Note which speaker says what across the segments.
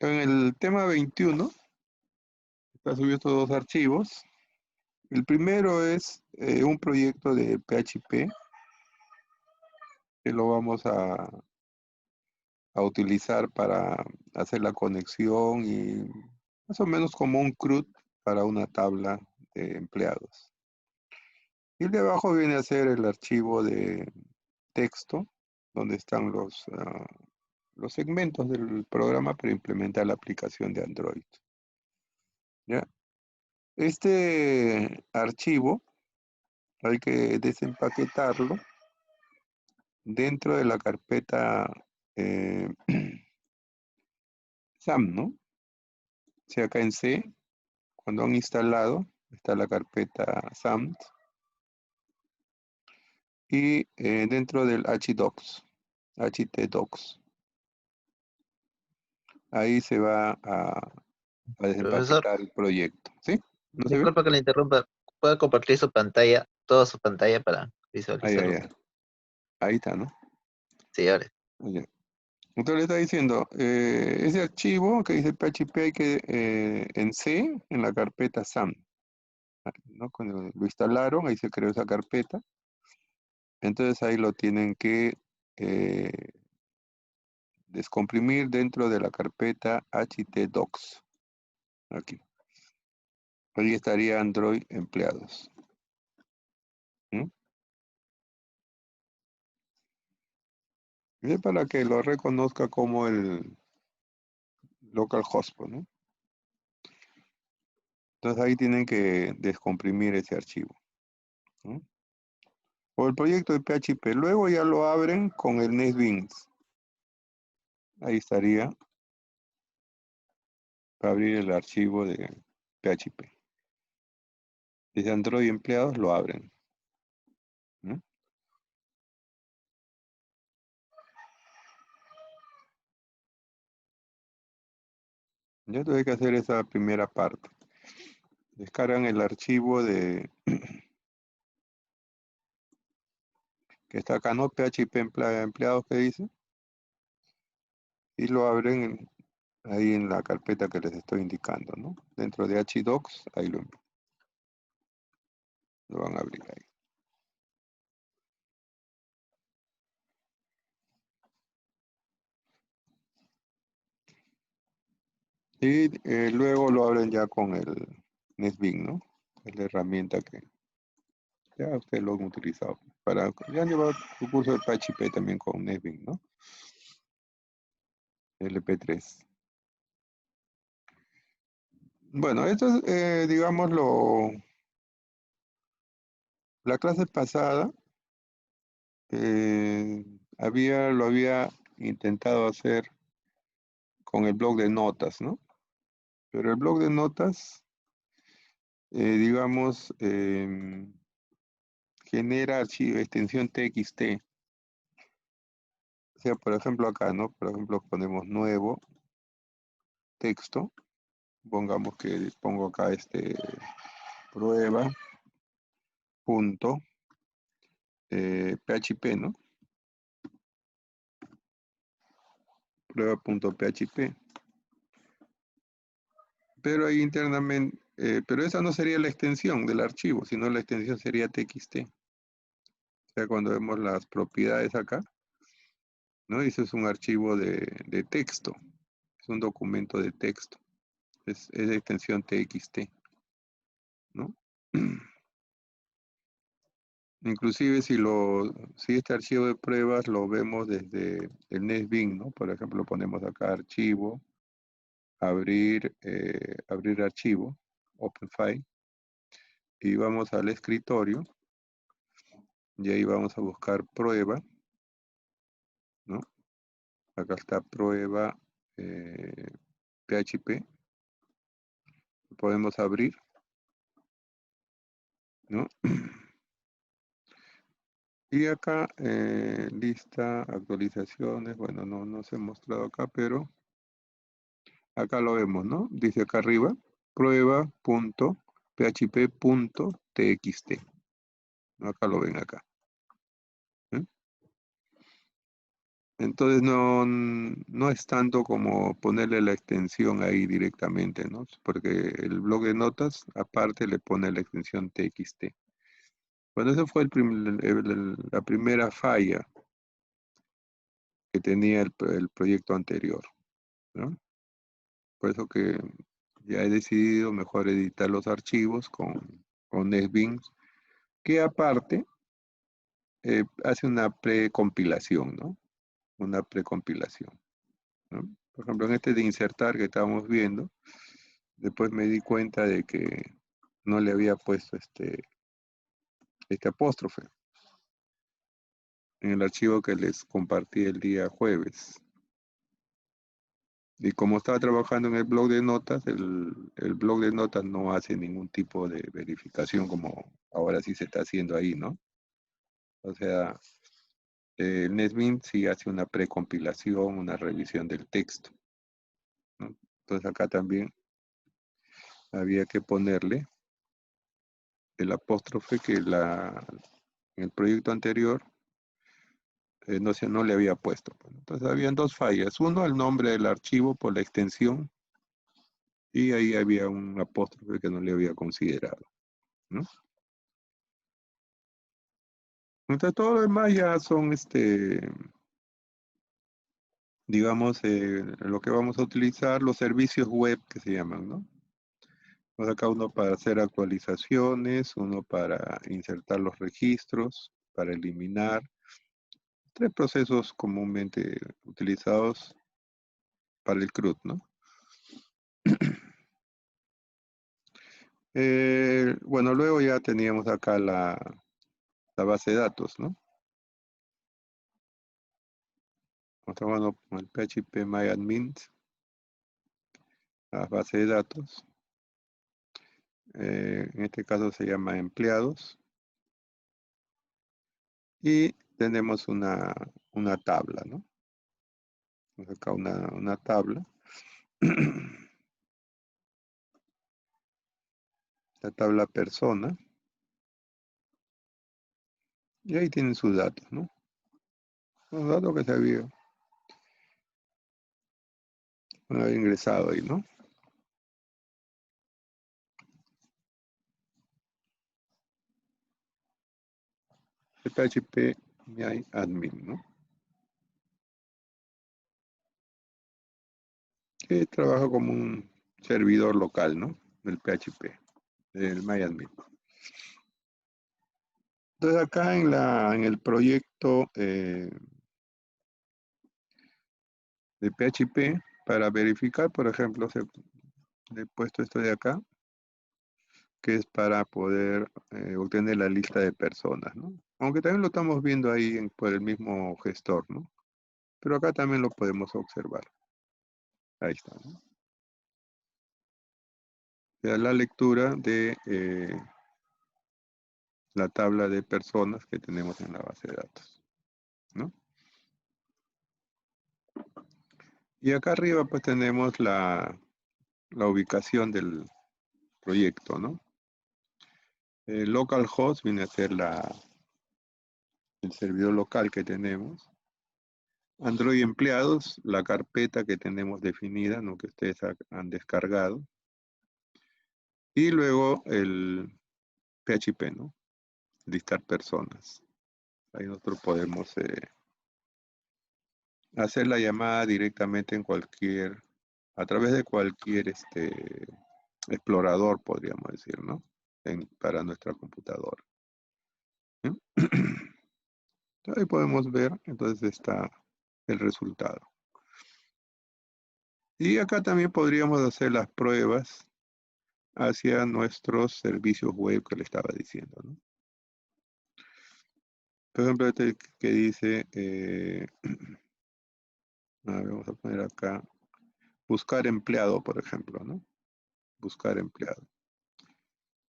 Speaker 1: En el tema 21, está subido estos dos archivos. El primero es un proyecto de PHP que lo vamos a utilizar para hacer la conexión y más o menos como un CRUD para una tabla de empleados. Y el de abajo viene a ser el archivo de texto, donde están los segmentos del programa para implementar la aplicación de Android. ¿Ya? Este archivo hay que desempaquetarlo dentro de la carpeta SAM, ¿no? O sea, acá en C, cuando han instalado, está la carpeta SAM y dentro del htdocs, ahí se va a
Speaker 2: Profesor,
Speaker 1: desempaquetar el proyecto, ¿sí? ¿No se ve?
Speaker 2: disculpa que le interrumpa. ¿Puede compartir su pantalla, toda su pantalla para
Speaker 1: Ahí, ahí,
Speaker 2: visualizarlo
Speaker 1: ahí.
Speaker 2: mejor?
Speaker 1: Ahí está, ¿no?
Speaker 2: Sí, ahora.
Speaker 1: Ya. Entonces le está diciendo, ese archivo que dice PHP hay que, en C, en la carpeta SAM, ¿no? Cuando lo instalaron, ahí se creó esa carpeta. Entonces ahí lo tienen que eh, descomprimir dentro de la carpeta htdocs. Aquí. Ahí estaría Android empleados. ¿Mm? Es para que lo reconozca como el localhost, ¿no? Entonces ahí tienen que descomprimir ese archivo, ¿no? O el proyecto de PHP. Luego ya lo abren con el NetBeans. Ahí estaría para abrir el archivo de PHP. Desde Android empleados lo abren, ¿no? Ya tuve que hacer esa primera parte. Descargan el archivo de que está acá, ¿no? PHP empleados que dice. Y lo abren ahí en la carpeta que les estoy indicando, ¿no? Dentro de HDocs, ahí lo van a abrir ahí. Y luego lo abren ya con el NetBeans, ¿no? Es la herramienta que ya ustedes lo han utilizado. Ya han llevado su curso de PHP también con NetBeans, ¿no? LP3. Bueno, esto es, digamos, la clase pasada lo había intentado hacer con el blog de notas, ¿no? Pero el blog de notas, digamos, genera archivo, extensión TXT. O sea, por ejemplo acá, ¿no? Por ejemplo, ponemos nuevo texto. Pongamos que pongo acá prueba punto PHP, ¿no? Prueba.php. Pero ahí internamente, pero esa no sería la extensión del archivo, sino la extensión sería TXT. O sea, cuando vemos las propiedades acá, ¿no? Eso es un archivo de texto, es un documento de texto, es de extensión TXT, ¿no? Inclusive si este archivo de pruebas lo vemos desde el NetBeans, ¿no? Por ejemplo, ponemos acá archivo, abrir archivo, OpenFile, y vamos al escritorio, y ahí vamos a buscar prueba, ¿no? Acá está prueba PHP, podemos abrir, ¿no? Y acá, lista, actualizaciones, bueno, no se ha mostrado acá, pero acá lo vemos, ¿no? Dice acá arriba, prueba.php.txt. Acá lo ven acá. ¿Eh? Entonces no es tanto como ponerle la extensión ahí directamente, ¿no? Porque el bloc de notas aparte le pone la extensión TXT. Bueno, esa fue la primera falla que tenía el proyecto anterior, ¿no? Por eso que ya he decidido mejor editar los archivos con NetBeans, que aparte hace una precompilación, ¿no? Una precompilación, ¿no? Por ejemplo, en este de insertar que estábamos viendo, después me di cuenta de que no le había puesto este apóstrofe en el archivo que les compartí el día jueves. Y como estaba trabajando en el blog de notas, el blog de notas no hace ningún tipo de verificación como ahora sí se está haciendo ahí, ¿no? O sea, el NetBeans sí hace una precompilación, una revisión del texto, ¿no? Entonces acá también había que ponerle el apóstrofe que en el proyecto anterior no le había puesto, pues. Entonces habían dos fallas. Uno, el nombre del archivo por la extensión, y ahí había un apóstrofe que no le había considerado, ¿no? Entonces todo lo demás ya son, digamos, lo que vamos a utilizar, los servicios web que se llaman, ¿no? Pues acá uno para hacer actualizaciones, uno para insertar los registros, para eliminar. Tres procesos comúnmente utilizados para el CRUD, ¿no? Bueno, luego ya teníamos acá la base de datos, ¿no? Estamos trabajando con el PHP MyAdmin, la base de datos. En este caso se llama empleados. Y tenemos una tabla, ¿no? Tenemos acá una tabla. La tabla persona. Y ahí tienen sus datos, ¿no? Los datos que se había ingresado ahí, ¿no? El PHP MyAdmin, ¿no? Que trabaja como un servidor local, ¿no? Del PHP, del MyAdmin. Entonces acá en el proyecto de PHP, para verificar, por ejemplo, le he puesto esto de acá, que es para poder obtener la lista de personas, ¿no? Aunque también lo estamos viendo ahí por el mismo gestor, ¿no? Pero acá también lo podemos observar. Ahí está, ¿no? Da la lectura de la tabla de personas que tenemos en la base de datos, ¿no? Y acá arriba pues tenemos la ubicación del proyecto, ¿no? Localhost viene a ser el servidor local que tenemos. Android empleados, la carpeta que tenemos definida, ¿no? Que ustedes han descargado. Y luego el PHP, ¿no? Listar personas. Ahí nosotros podemos hacer la llamada directamente a través de cualquier explorador, podríamos decir, ¿no? Para nuestra computadora. ¿Sí? Ahí podemos ver, entonces está el resultado. Y acá también podríamos hacer las pruebas hacia nuestros servicios web que le estaba diciendo, ¿no? Por ejemplo, este que dice, vamos a poner acá, buscar empleado, por ejemplo, ¿no? Buscar empleado,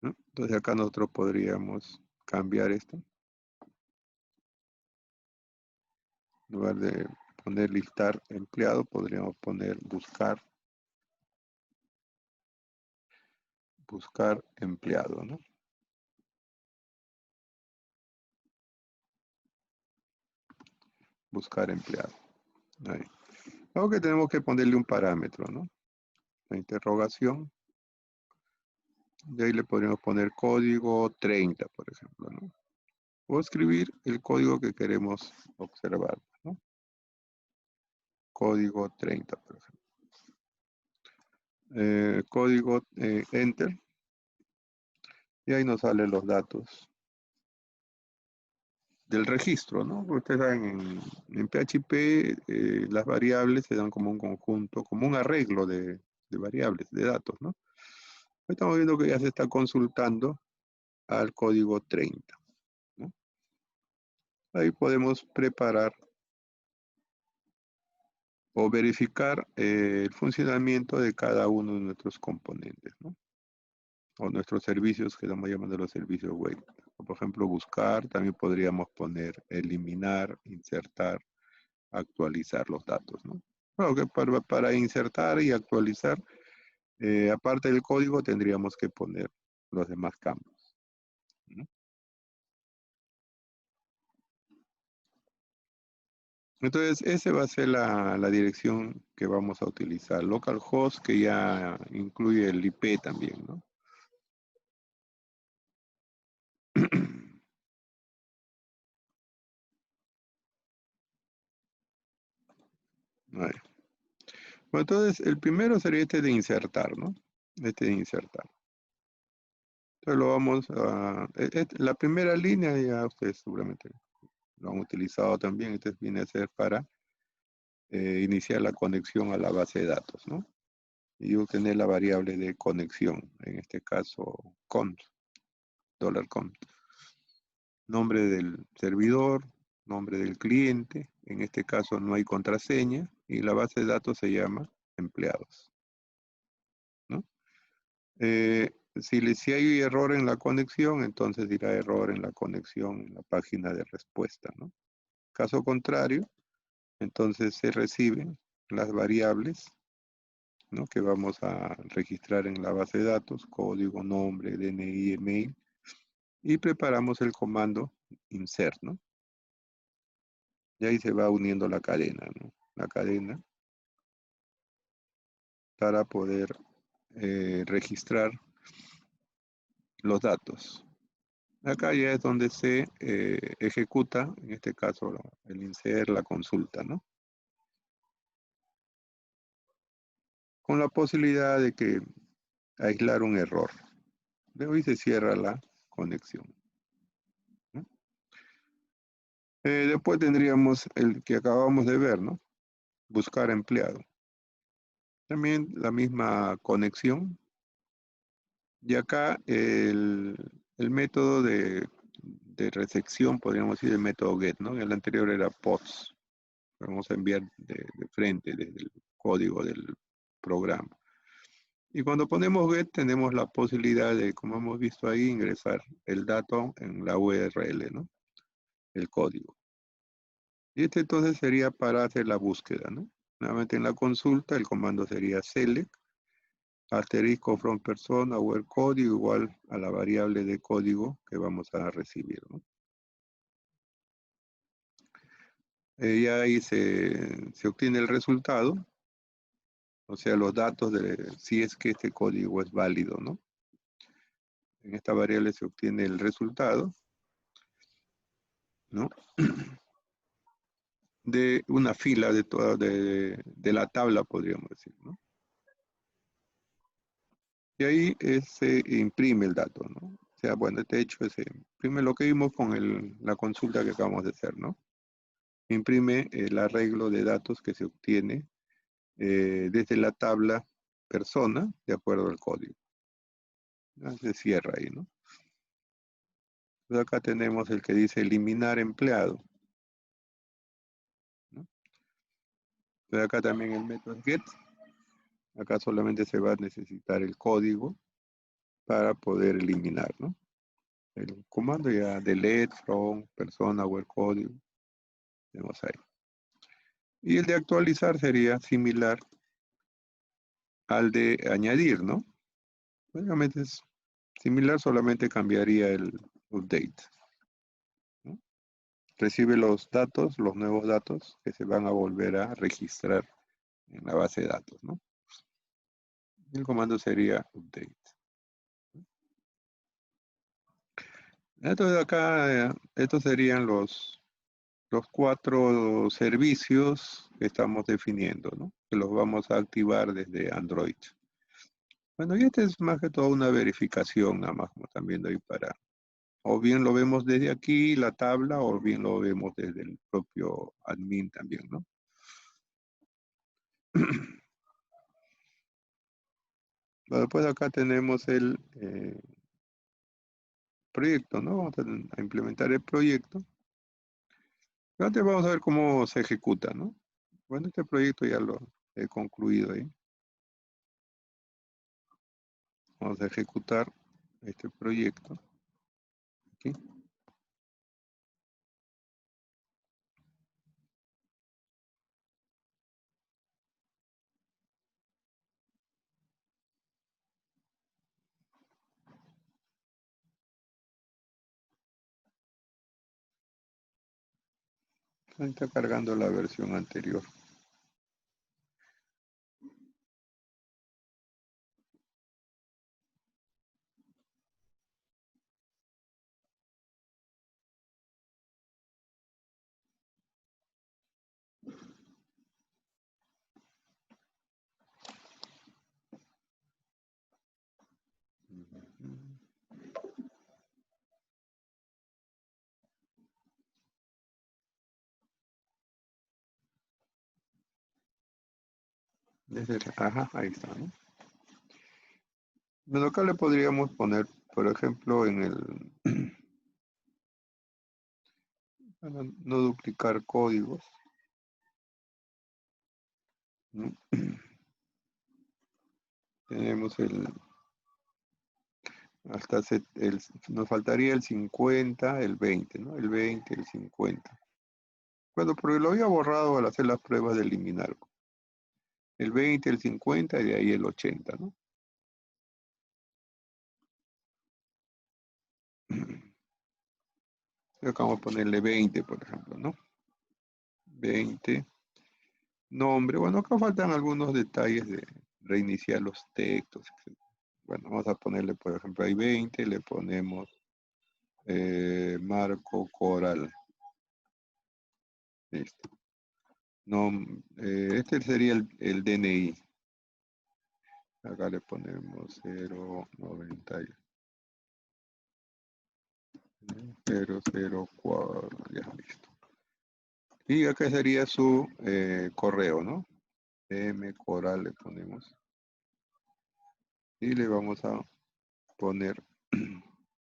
Speaker 1: ¿no? Entonces acá nosotros podríamos cambiar esto. En lugar de poner listar empleado, podríamos poner buscar empleado, ¿no? Buscar empleado. Ahí. Luego que tenemos que ponerle un parámetro, ¿no? La interrogación. De ahí le podríamos poner código 30, por ejemplo, ¿no? O escribir el código que queremos observar, ¿no? Código 30, por ejemplo. Código Enter. Y ahí nos salen los datos del registro, ¿no? Ustedes saben, en PHP las variables se dan como un conjunto, como un arreglo de variables, de datos, ¿no? Estamos viendo que ya se está consultando al código 30, ¿no? Ahí podemos preparar o verificar el funcionamiento de cada uno de nuestros componentes, ¿no? O nuestros servicios que estamos llamando los servicios web. Por ejemplo, buscar, también podríamos poner eliminar, insertar, actualizar los datos, ¿no? Bueno, que para insertar y actualizar, aparte del código, tendríamos que poner los demás campos, ¿no? Entonces, esa va a ser la dirección que vamos a utilizar. Localhost, que ya incluye el IP también, ¿no? Ahí. Bueno, entonces, el primero sería este de insertar, ¿no? Este de insertar. Entonces, lo vamos a... la primera línea ya ustedes seguramente lo han utilizado también. Este viene a ser para iniciar la conexión a la base de datos, ¿no? Y obtener la variable de conexión, en este caso, cont, $cont. Nombre del servidor, nombre del cliente, en este caso no hay contraseña, y la base de datos se llama empleados, ¿no? Si hay error en la conexión, entonces dirá error en la conexión en la página de respuesta, ¿no? Caso contrario, entonces se reciben las variables, ¿no? Que vamos a registrar en la base de datos, código, nombre, DNI, email, y preparamos el comando insert, ¿no? Y ahí se va uniendo la cadena, ¿no? La cadena para poder registrar los datos. Acá ya es donde se ejecuta, en este caso, el insert, la consulta, ¿no? Con la posibilidad de que aislar un error. Luego ahí se cierra la conexión, ¿no? Después tendríamos el que acabamos de ver, ¿no? Buscar empleado. También la misma conexión. Y acá el método de recepción, podríamos decir, el método get, ¿no? El anterior era pods. Vamos a enviar de frente, desde el código del programa. Y cuando ponemos get, tenemos la posibilidad de, como hemos visto ahí, ingresar el dato en la URL, ¿no? El código. Y este entonces sería para hacer la búsqueda, ¿no? Nuevamente en la consulta, el comando sería select, asterisco from persona, where código igual a la variable de código que vamos a recibir, ¿no? Y ahí se obtiene el resultado, o sea, los datos de si es que este código es válido, ¿no? En esta variable se obtiene el resultado, ¿no? De una fila de la tabla, podríamos decir, ¿no? Y ahí se imprime el dato, ¿no? O sea, bueno, este hecho se imprime lo que vimos con la consulta que acabamos de hacer, ¿no? Imprime el arreglo de datos que se obtiene desde la tabla persona de acuerdo al código. Ya se cierra ahí, ¿no? Entonces acá tenemos el que dice eliminar empleado, ¿no? Entonces acá también el método get. Acá solamente se va a necesitar el código para poder eliminar, ¿no? El comando ya delete from persona where código. Tenemos ahí. Y el de actualizar sería similar al de añadir, ¿no? Básicamente es similar, solamente cambiaría el update, ¿no? recibe los datos, los nuevos datos que se van a volver a registrar en la base de datos, ¿no? El comando sería update. Entonces acá, estos serían los 4 servicios que estamos definiendo, ¿no? Que los vamos a activar desde Android. Bueno, y este es más que todo una verificación, nada más como están viendo ahí para, o bien lo vemos desde aquí, la tabla, o bien lo vemos desde el propio admin también, ¿no? Bueno, después acá tenemos el proyecto, ¿no? Vamos a implementar el proyecto. Antes vamos a ver cómo se ejecuta, ¿no? Bueno, este proyecto ya lo he concluido ahí. Vamos a ejecutar este proyecto. Aquí. Ahí está cargando la versión anterior. Ajá, ahí está, ¿no? Bueno, acá le podríamos poner, por ejemplo, en el para no duplicar códigos, ¿no? Tenemos nos faltaría el 50, el 20, ¿no? El 20, el 50. Bueno, porque lo había borrado al hacer las pruebas de eliminar. El 20, el 50 y de ahí el 80, ¿no? Acá vamos a ponerle 20, por ejemplo, ¿no? 20. Nombre. Bueno, acá faltan algunos detalles de reiniciar los textos, etc. Bueno, vamos a ponerle, por ejemplo, ahí 20, le ponemos marco coral. Listo. No, este sería el DNI. Acá le ponemos 090. 004, ya listo. Y acá sería su correo, ¿no? mcoral le ponemos. Y le vamos a poner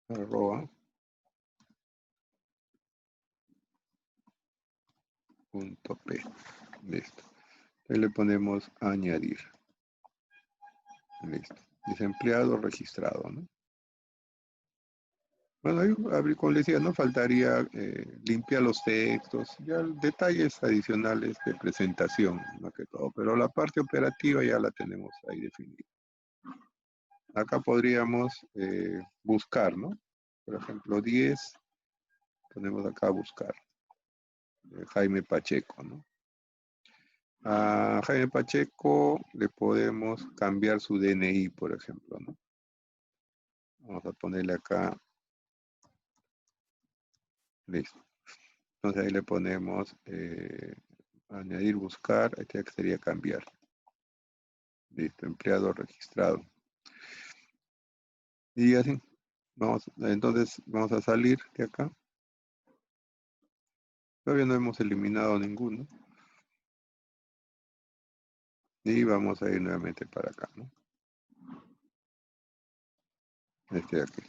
Speaker 1: arroba .p. Listo. Ahí le ponemos añadir. Listo. Desempleado registrado, ¿no? Bueno, ahí, como les decía, no faltaría limpiar los textos, ya detalles adicionales de presentación, más que todo, pero la parte operativa ya la tenemos ahí definida. Acá podríamos buscar, ¿no? Por ejemplo, 10, ponemos acá buscar, Jaime Pacheco, ¿no? A Jaime Pacheco le podemos cambiar su DNI, por ejemplo, ¿no? Vamos a ponerle acá, listo. Entonces ahí le ponemos añadir, buscar, este sería cambiar. Listo, empleado registrado. Y así, entonces vamos a salir de acá. Todavía no hemos eliminado ninguno. Y vamos a ir nuevamente para acá, ¿no? Este de aquí.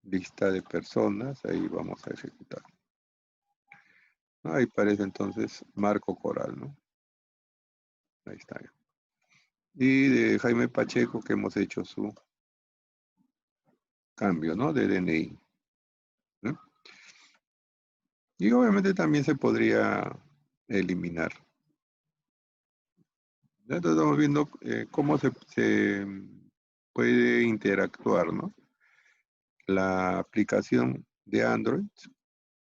Speaker 1: Lista de personas, ahí vamos a ejecutar. Ahí parece entonces Marco Coral, ¿no? Ahí está. Y de Jaime Pacheco que hemos hecho su cambio, ¿no? De DNI. ¿No? Y obviamente también se podría eliminar. Ya estamos viendo cómo se puede interactuar, ¿no? La aplicación de Android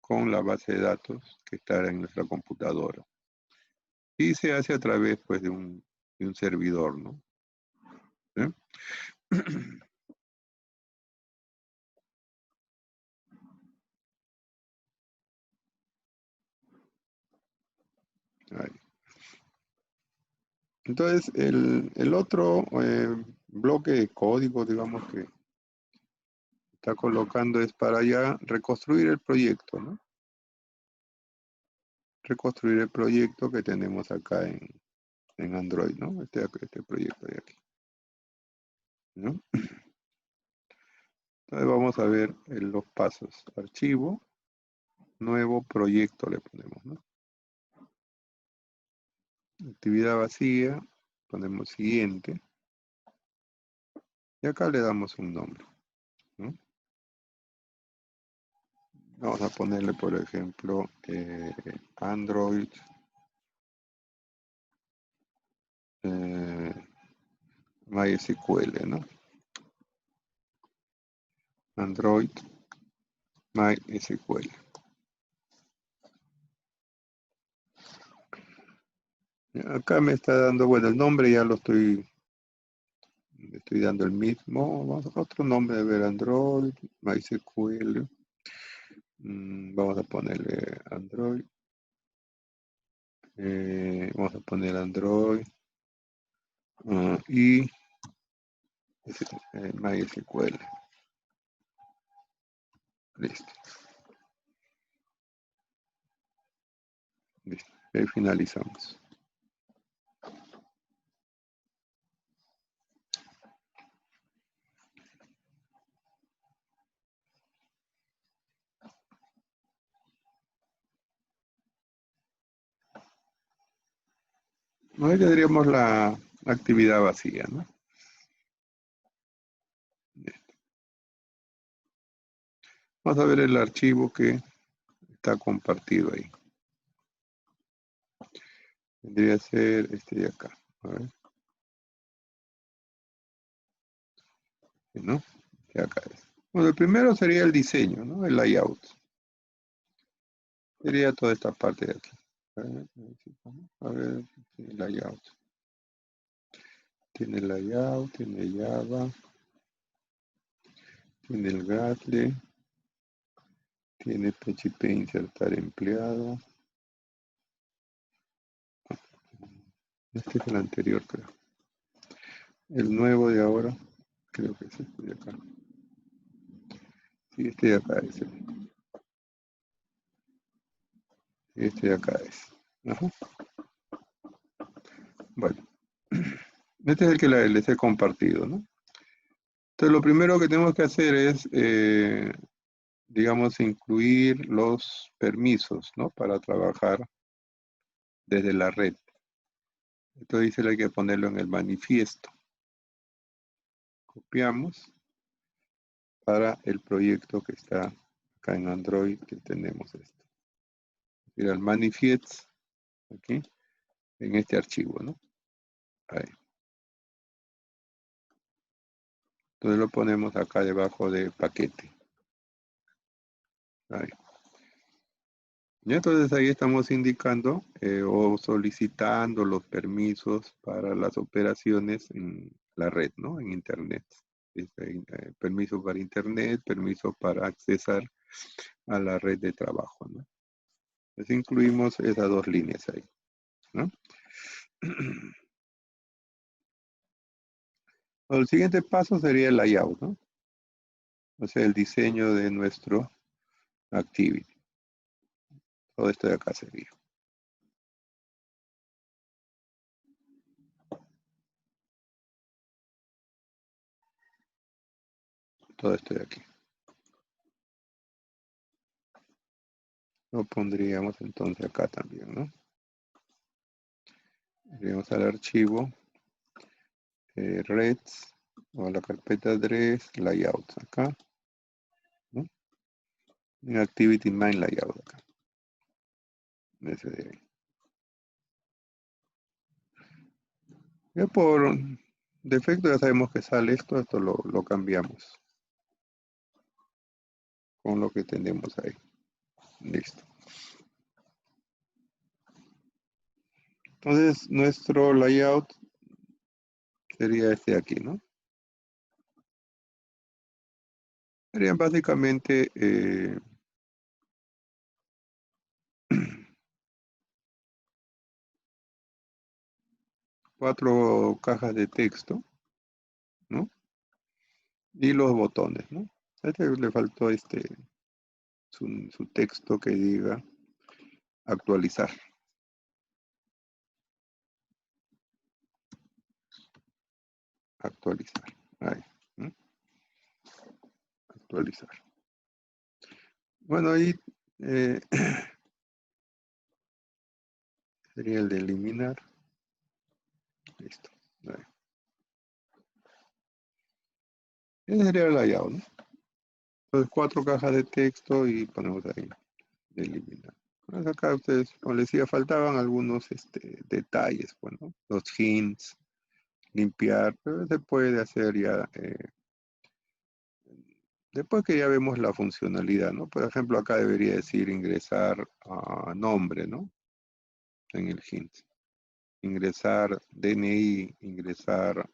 Speaker 1: con la base de datos que está en nuestra computadora. Y se hace a través pues, de un servidor, ¿no? ¿Sí? Ahí. Entonces, el otro bloque de código, digamos, que está colocando es para ya reconstruir el proyecto, ¿no? Reconstruir el proyecto que tenemos acá en Android, ¿no? Este proyecto de aquí, ¿no? Entonces vamos a ver los pasos. Archivo, nuevo proyecto le ponemos, ¿no? Actividad vacía, ponemos siguiente. Y acá le damos un nombre, ¿no? Vamos a ponerle, por ejemplo, Android MySQL, ¿no? Android MySQL. Acá me está dando, bueno, el nombre ya lo estoy dando el mismo. Vamos a otro nombre, de ver, Android MySQL. Vamos a ponerle Android. Vamos a poner Android y MySQL. Listo. Listo. Ahí finalizamos. Ahí tendríamos la actividad vacía, ¿no? Vamos a ver el archivo que está compartido ahí. Tendría ser este de acá. A ver. ¿No? De acá es. Bueno, el primero sería el diseño, ¿no? El layout. Sería toda esta parte de aquí. A ver, tiene layout. Tiene layout, tiene Java, tiene el Gatle, tiene PHP insertar empleado. Este es el anterior, creo. El nuevo de ahora, creo que es este de acá. Sí, este de acá es el. Este de acá es. Ajá. Bueno. Este es el que les he compartido, ¿no? Entonces, lo primero que tenemos que hacer es, digamos, incluir los permisos, ¿no? Para trabajar desde la red. Entonces, dice que hay que ponerlo en el manifiesto. Copiamos para el proyecto que está acá en Android, que tenemos esto. Ir al manifest, aquí, en este archivo, ¿no? Ahí. Entonces lo ponemos acá debajo de paquete. Ahí. Y entonces ahí estamos indicando o solicitando los permisos para las operaciones en la red, ¿no? En Internet. Permiso para Internet, permiso para accesar a la red de trabajo, ¿no? Entonces incluimos esas dos líneas ahí, ¿no? El siguiente paso sería el layout, ¿no? O sea, el diseño de nuestro activity. Todo esto de acá sería. Todo esto de aquí. Lo pondríamos entonces acá también, ¿no? Iríamos al archivo Reds o a la carpeta Address Layouts acá, ¿no? En Activity Main Layout acá. Ese de ahí. Ya por defecto ya sabemos que sale esto lo cambiamos con lo que tenemos ahí. Listo. Entonces, nuestro layout sería este de aquí, ¿no? Serían básicamente 4 cajas de texto, ¿no? Y los botones, ¿no? A este le faltó su texto que diga actualizar. Actualizar. Ahí. ¿No? Actualizar. Bueno, ahí sería el de eliminar. Listo. Ahí. Ese sería el layout, ¿no? Entonces, 4 cajas de texto y ponemos ahí, eliminar. Pues acá ustedes, como les decía, faltaban algunos detalles, bueno, los hints, limpiar, pero se puede hacer ya después que ya vemos la funcionalidad, ¿no? Por ejemplo, acá debería decir ingresar nombre, ¿no? En el hint. Ingresar DNI, ingresar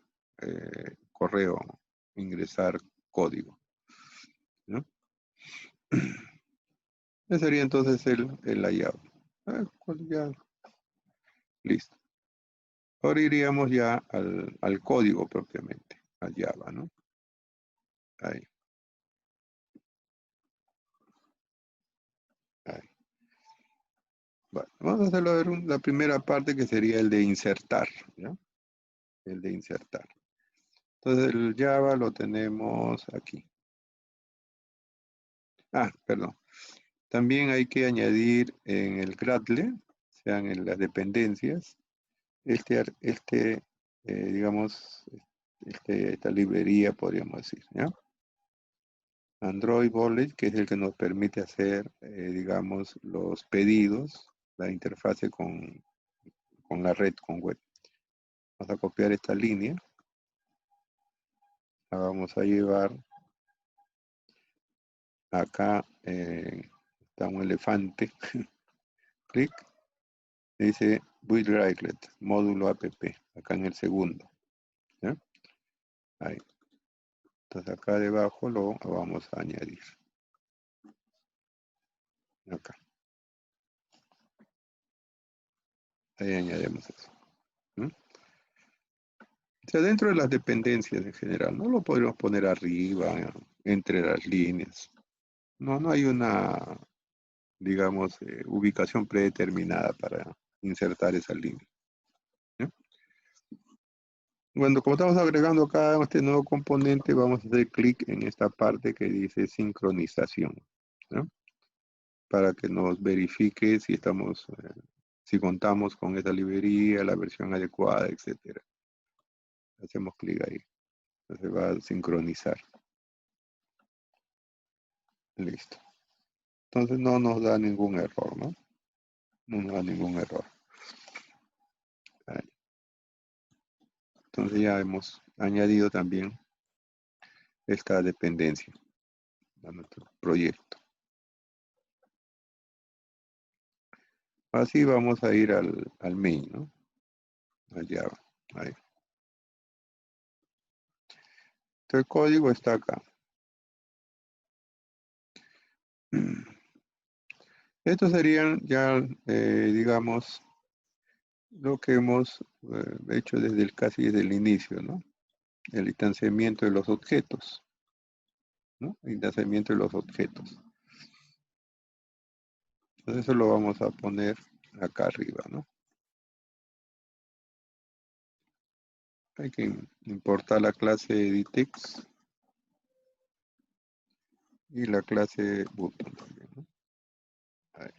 Speaker 1: correo, ingresar código, ¿no? Ese sería entonces el layout. Pues ya, listo. Ahora iríamos ya al código propiamente, a Java, ¿no? Ahí, ahí. Bueno, vamos a hacerlo a ver la primera parte que sería el de insertar, ¿no? El de insertar. Entonces el Java lo tenemos aquí. Perdón. También hay que añadir en el Gradle, sean en las dependencias, digamos, esta librería, podríamos decir, ¿ya? Android Wallet, que es el que nos permite hacer, digamos, los pedidos, la interfase con la red, con web. Vamos a copiar esta línea, la vamos a llevar acá, está un elefante, clic, dice build Rightlet, módulo app, acá en el segundo, ¿ya? Ahí. Entonces acá debajo lo vamos a añadir. Acá. Ahí añadimos eso. ¿No? O sea, dentro de las dependencias en general, no lo podríamos poner arriba, entre las líneas. No hay una, digamos, ubicación predeterminada para insertar esa línea. ¿Ya? Bueno, como estamos agregando acá este nuevo componente, vamos a hacer clic en esta parte que dice sincronización, ¿no? Para que nos verifique si si contamos con esa librería, la versión adecuada, etcétera. Hacemos clic ahí. Se va a sincronizar. Listo. Entonces no nos da ningún error, ¿no? No nos da ningún error. Ahí. Entonces ya hemos añadido también esta dependencia a nuestro proyecto. Así vamos a ir al main, ¿no? Allá, ahí. Entonces el código está acá. Estos serían ya, digamos, lo que hemos hecho casi desde el inicio, ¿no? El distanciamiento de los objetos, ¿no? El distanciamiento de los objetos. Entonces eso lo vamos a poner acá arriba, ¿no? Hay que importar la clase editText y la clase button también, ¿no? Ahí.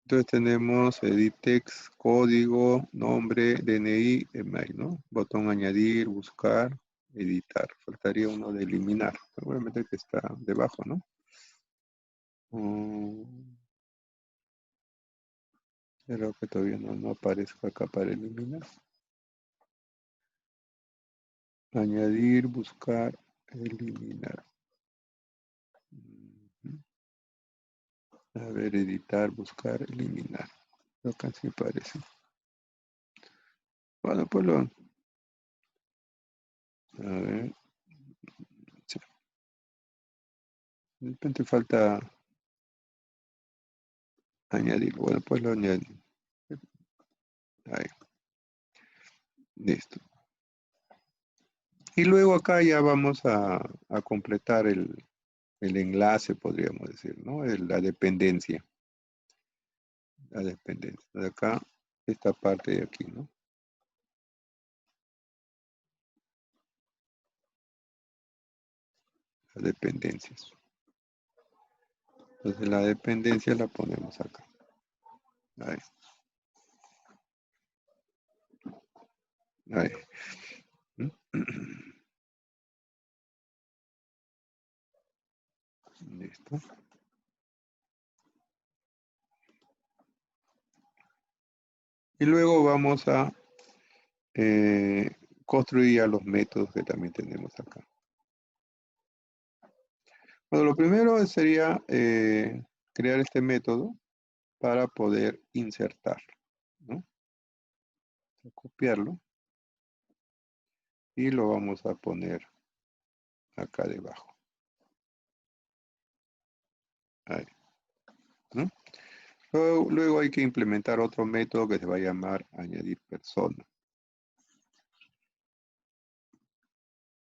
Speaker 1: Entonces tenemos editText, código, nombre, DNI, email, ¿no? Botón añadir, buscar, editar. Faltaría uno de eliminar. Seguramente que está debajo, ¿no? Creo que todavía no aparezca acá para eliminar. Añadir, buscar, eliminar. A ver, editar, buscar, eliminar. Acá sí parece. Bueno, pues a ver, sí, de repente falta añadir. Bueno, pues lo añadí. Ahí, listo. Y luego acá ya vamos a completar el enlace, podríamos decir, ¿no? La dependencia. La dependencia. De acá, esta parte de aquí, ¿no? Las dependencias. Entonces la dependencia la ponemos acá. Ahí. Ahí. Listo. Y luego vamos a construir ya los métodos que también tenemos acá. Bueno, lo primero sería crear este método para poder insertar, ¿no? Copiarlo y lo vamos a poner acá debajo. Ahí, ¿no? Luego hay que implementar otro método que se va a llamar añadir persona.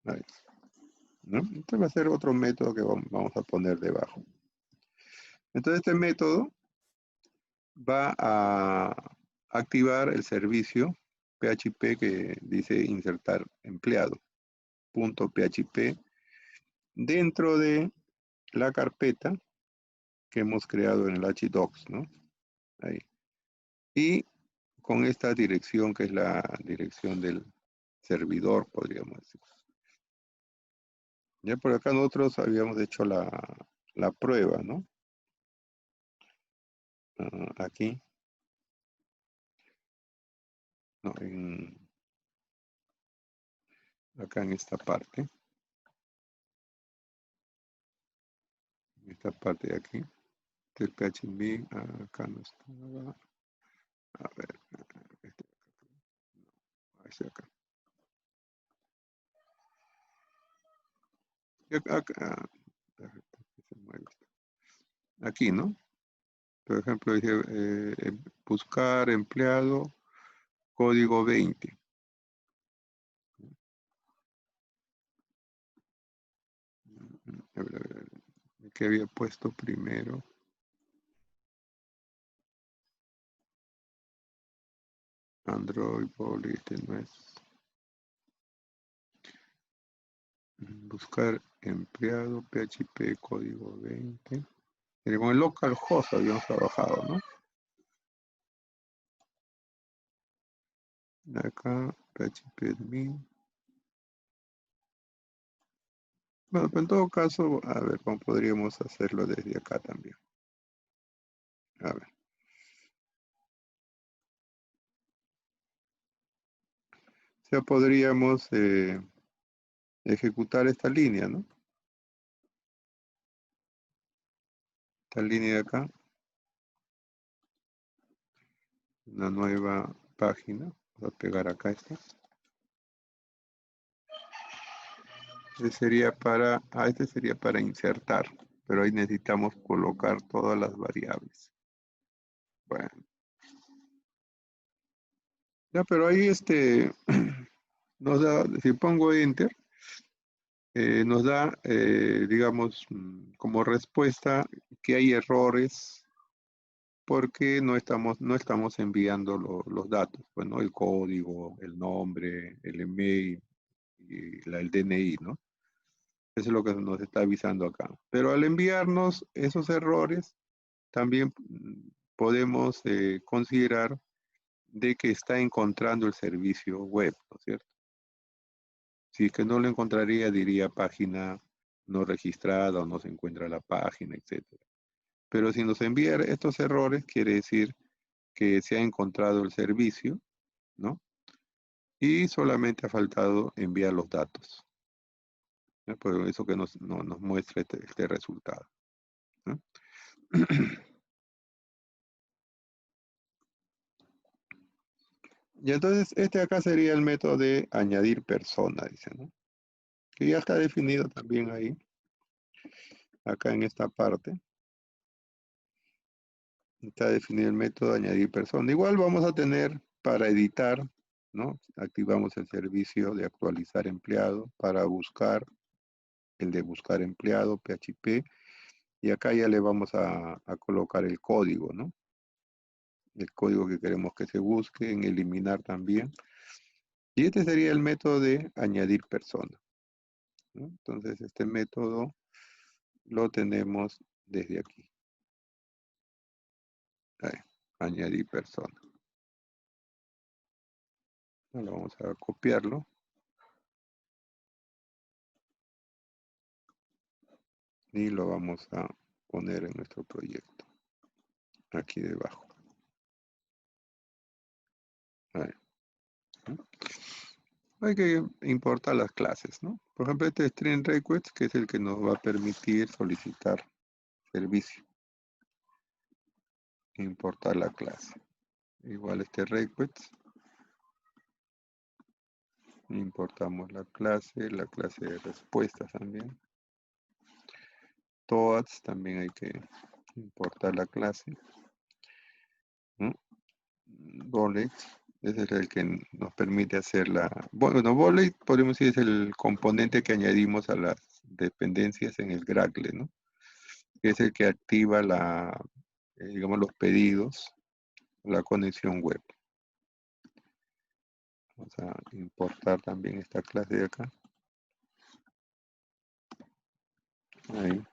Speaker 1: Ahí, ¿no? Este va a ser otro método que vamos a poner debajo. Entonces este método va a activar el servicio PHP que dice insertar empleado, .php, dentro de la carpeta que hemos creado en el HDocs, ¿no? Ahí. Y con esta dirección que es la dirección del servidor, podríamos decir. Ya por acá nosotros habíamos hecho la prueba, ¿no? Aquí, no, acá en esta parte de aquí, del PHP, acá no estaba. A ver, este, este acá. Y aquí, ¿no? Por ejemplo, dice buscar empleado código 20. A ver, ¿qué había puesto primero? Android, Poly, este no es. Buscar empleado, PHP, código 20. Con el localhost habíamos trabajado, ¿no? Acá, PHP admin. Bueno, pero en todo caso, a ver cómo podríamos hacerlo desde acá también. A ver. O sea, podríamos ejecutar esta línea, ¿no? Esta línea de acá. Una nueva página. Voy a pegar acá esta. Este sería para insertar, pero ahí necesitamos colocar todas las variables. Bueno. Ya, pero ahí nos da, si pongo enter, nos da, digamos, como respuesta que hay errores porque no estamos enviando los datos, bueno, el código, el nombre, el email y el DNI, ¿no? Eso es lo que nos está avisando acá. Pero al enviarnos esos errores, también podemos considerar de que está encontrando el servicio web, ¿no es cierto? Si es que no lo encontraría, diría página no registrada o no se encuentra la página, etc. Pero si nos envía estos errores, quiere decir que se ha encontrado el servicio, ¿no? Y solamente ha faltado enviar los datos. ¿No? Por eso que nos muestra este resultado, ¿no? Y entonces este acá sería el método de añadir persona, dice, ¿no? Que ya está definido también ahí, acá en esta parte. Está definido el método de añadir persona. Igual vamos a tener para editar, ¿no? Activamos el servicio de actualizar empleado para buscar, el de buscar empleado, PHP, y acá ya le vamos a colocar el código, ¿no? El código que queremos que se busque, en eliminar también. Y este sería el método de añadir persona, ¿no? Entonces este método lo tenemos desde aquí. Ahí, añadir persona. Ahora vamos a copiarlo y lo vamos a poner en nuestro proyecto, aquí debajo. Ahí, ¿no? Hay que importar las clases, ¿no? Por ejemplo, este string request, que es el que nos va a permitir solicitar servicio. Importar la clase. Igual este request. Importamos la clase de respuestas también. Toads, también hay que importar la clase, ¿no? Bullet, ese es el que nos permite hacer la... Bueno, Bullet podemos decir es el componente que añadimos a las dependencias en el Gradle, ¿no? Es el que activa digamos, los pedidos, la conexión web. Vamos a importar también esta clase de acá. Ahí.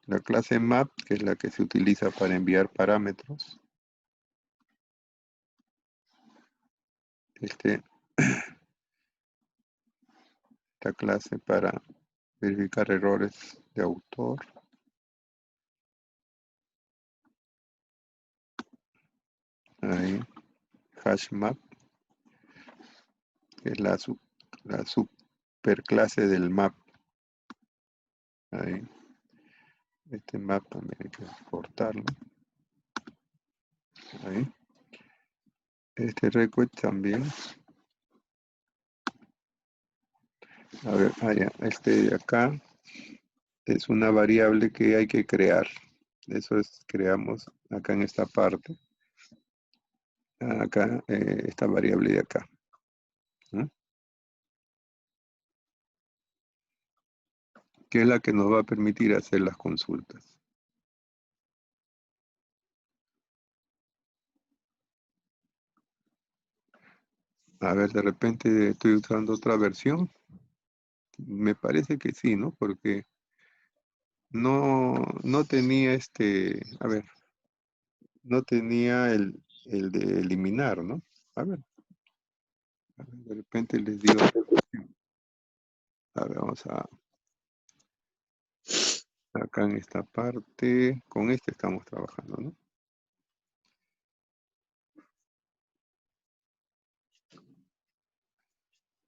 Speaker 1: La clase map, que es la que se utiliza para enviar parámetros. Esta clase para verificar errores de autor. Ahí. HashMap, que es la superclase del map. Ahí. Este map también hay que exportarlo. Ahí. Este request también. A ver, allá, este de acá es una variable que hay que crear. Eso es, creamos acá en esta parte. Acá, esta variable de acá, ¿no? Que es la que nos va a permitir hacer las consultas. A ver, de repente estoy usando otra versión. Me parece que sí, ¿no? Porque no tenía a ver, no tenía el de eliminar, ¿no? A ver, de repente les digo, a ver, vamos acá en esta parte, con este estamos trabajando, ¿no?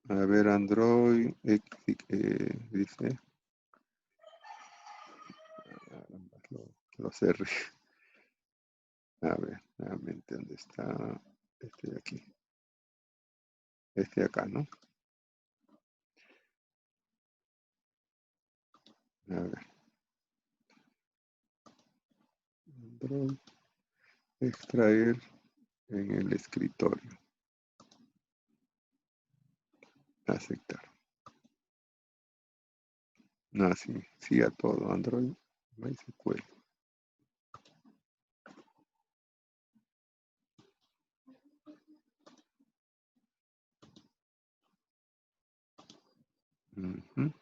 Speaker 1: A ver, Android, dice, los R. A ver, nuevamente, ¿dónde está? Este de aquí. Este de acá, ¿no? A ver. Android, extraer en el escritorio. Aceptar. Ah, sí, sí a todo. Android, MySQL. Ujú.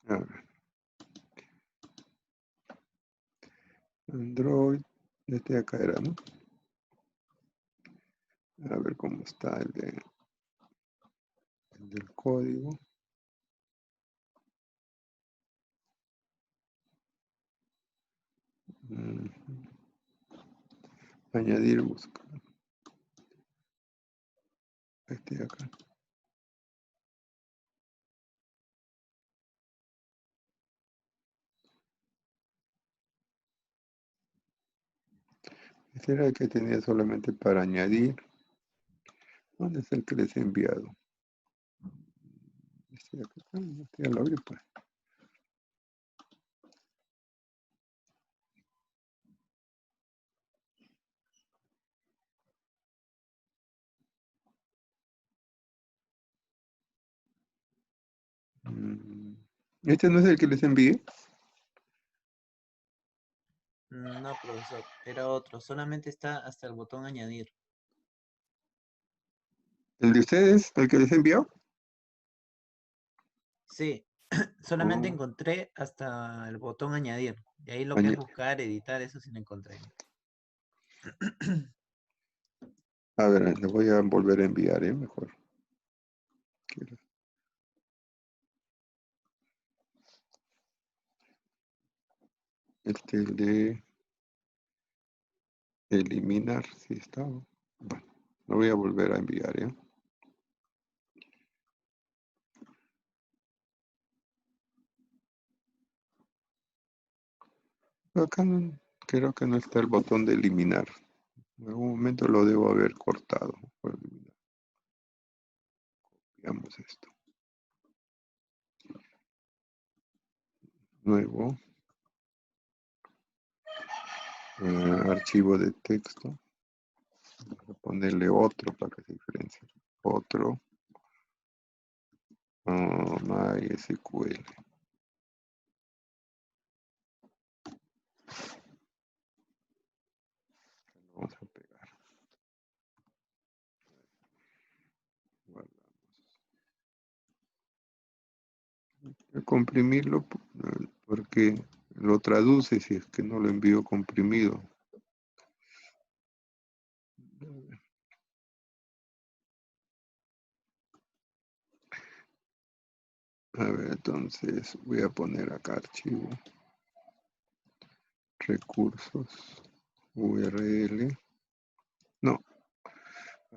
Speaker 1: A ver, Android, este de acá era, ¿no? A ver cómo está el del código. Ujú. Añadir, buscar. Este de acá. Este era el que tenía solamente para añadir. ¿Dónde es el que les he enviado? Este de acá, este ya lo abrí, pues. ¿Este no es el que les envié?
Speaker 2: No, profesor, era otro. Solamente está hasta el botón añadir.
Speaker 1: ¿El de ustedes? ¿El que les he enviado?
Speaker 2: Sí, solamente
Speaker 1: Oh,
Speaker 2: encontré hasta el botón añadir. Y ahí lo que es
Speaker 1: añe-
Speaker 2: buscar, editar, eso sí lo encontré.
Speaker 1: A ver, le voy a volver a enviar, mejor. Este es de eliminar, sí está. Bueno, lo voy a volver a enviar, ¿ya? Acá creo que no está el botón de eliminar. En algún momento lo debo haber cortado. Por eliminar. Veamos esto. Nuevo. Archivo de texto. Voy a ponerle otro para que se diferencie. Otro. MySQL. Vamos a pegar. Guardamos. Voy a comprimirlo porque lo traduce si es que no lo envío comprimido. A ver, entonces voy a poner acá archivo, recursos, URL. No,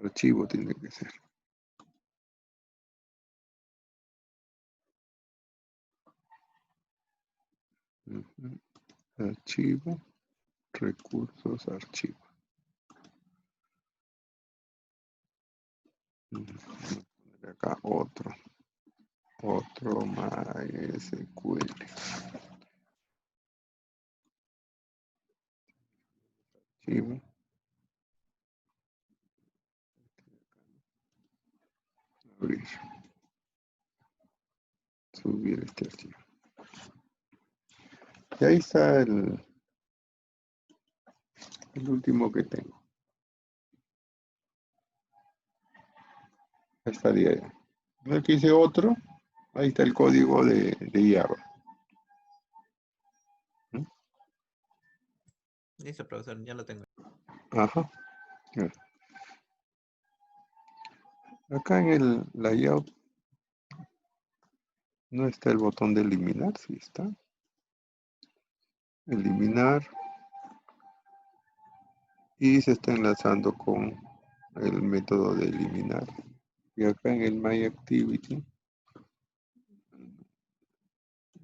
Speaker 1: archivo tiene que ser. Archivo, recursos, archivo. Voy a poner acá otro MySQL. Archivo, abrir, subir este archivo. Y ahí está el último que tengo. Ahí estaría ya. Aquí hice otro. Ahí está el código de Java.
Speaker 2: Listo, profesor, ya lo tengo.
Speaker 1: Ajá. Acá en el layout no está el botón de eliminar, sí está. Eliminar. Y se está enlazando con el método de eliminar. Y acá en el MyActivity,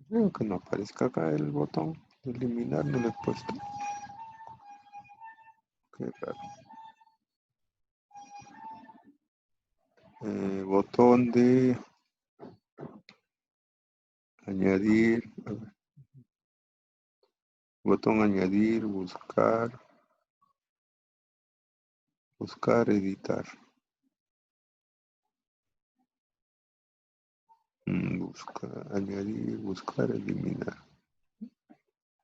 Speaker 1: creo que no aparezca acá el botón de eliminar, no lo he puesto. Qué raro. Botón de añadir, a ver, botón añadir, buscar, editar. Buscar, añadir, buscar, eliminar.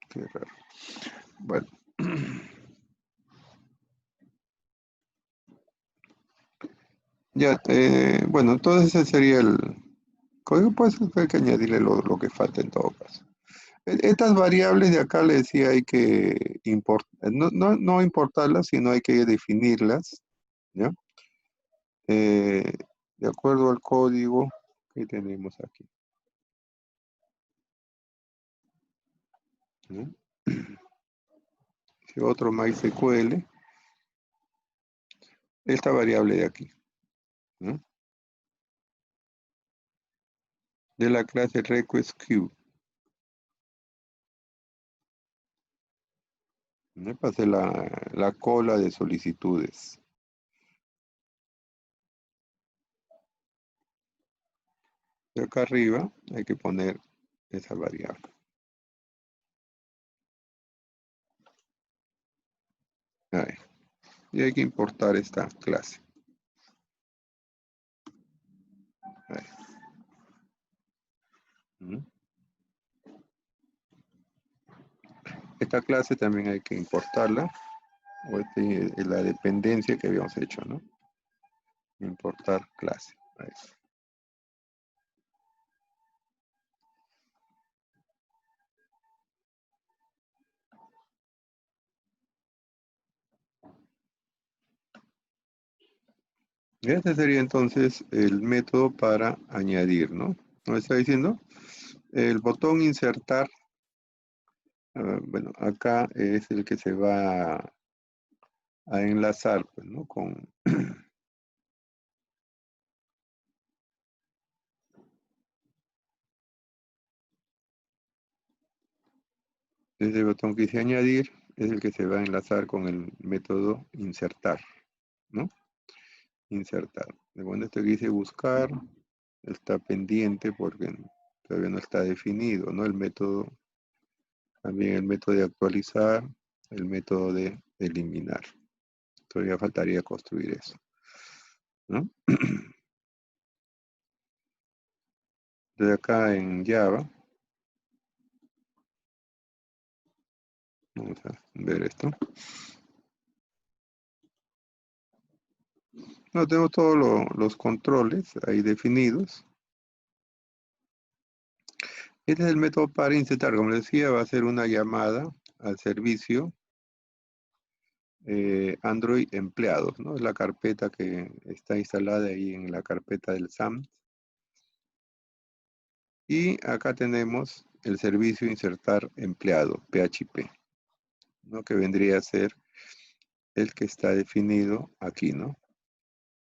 Speaker 1: Qué raro. Bueno. Ya, bueno, entonces ese sería el código, pues hay que añadirle lo que falta en todo caso. Estas variables de acá le decía hay que no importarlas, sino hay que definirlas, ¿ya? De acuerdo al código que tenemos aquí. ¿Ya? Otro MySQL, esta variable de aquí, ¿no? De la clase request queue. Para hacer la cola de solicitudes. Y acá arriba hay que poner esa variable. Ahí. Y hay que importar esta clase. Ahí. ¿Mm? Esta clase también hay que importarla. O es la dependencia que habíamos hecho, ¿no? Importar clase. Ahí. Y este sería entonces el método para añadir, ¿no? ¿No está diciendo? El botón insertar, bueno, acá es el que se va a enlazar, pues, ¿no? Con ese botón que dice añadir, es el que se va a enlazar con el método insertar, ¿no? Insertar. Cuando esto que dice buscar, está pendiente porque todavía no está definido, ¿no? El método, también el método de actualizar, el método de eliminar. Todavía faltaría construir eso, ¿no? Entonces acá en Java, vamos a ver esto. No, tenemos todos los controles ahí definidos. Este es el método para insertar. Como les decía, va a ser una llamada al servicio Android empleados, ¿no? Es la carpeta que está instalada ahí en la carpeta del SAM. Y acá tenemos el servicio insertar empleado, PHP, ¿no? Que vendría a ser el que está definido aquí, ¿no?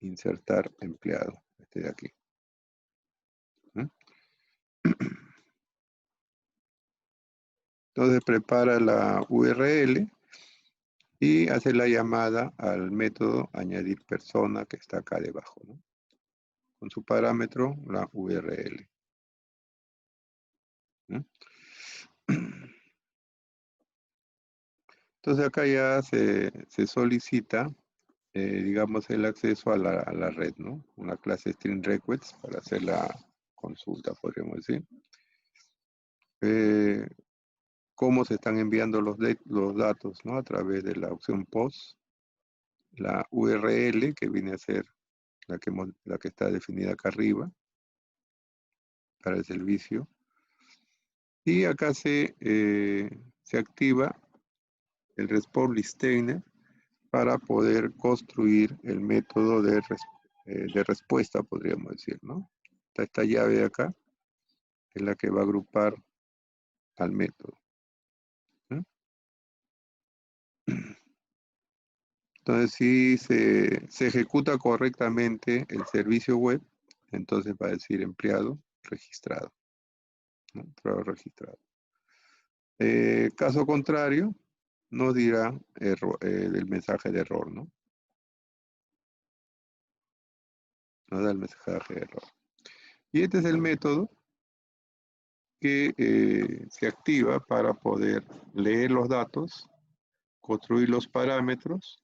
Speaker 1: Insertar empleado, este de aquí. ¿No? Entonces prepara la URL y hace la llamada al método añadir persona que está acá debajo, ¿no? Con su parámetro, la URL. ¿No? Entonces acá ya se solicita, digamos, el acceso a la red, ¿no? Una clase string requests para hacer la consulta, podríamos decir. Cómo se están enviando los datos, ¿no? A través de la opción POST, la URL, que viene a ser la que está definida acá arriba, para el servicio. Y acá se activa el response listener para poder construir el método de respuesta, podríamos decir, ¿no? Esta llave de acá es la que va a agrupar al método. ¿No? Entonces, si se ejecuta correctamente el servicio web, entonces va a decir empleado registrado, ¿no? Empleado registrado. Caso contrario, nos dirá el mensaje de error, ¿no? Nos da el mensaje de error. Y este es el método que se activa para poder leer los datos, construir los parámetros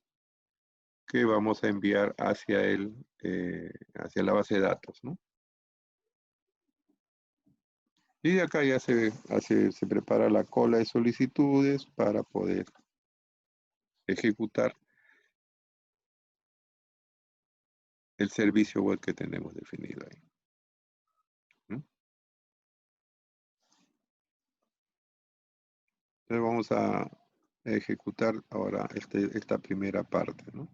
Speaker 1: que vamos a enviar hacia la base de datos, ¿no? Y de acá ya se prepara la cola de solicitudes para poder ejecutar el servicio web que tenemos definido ahí. ¿No? Entonces vamos a ejecutar ahora esta primera parte, ¿no?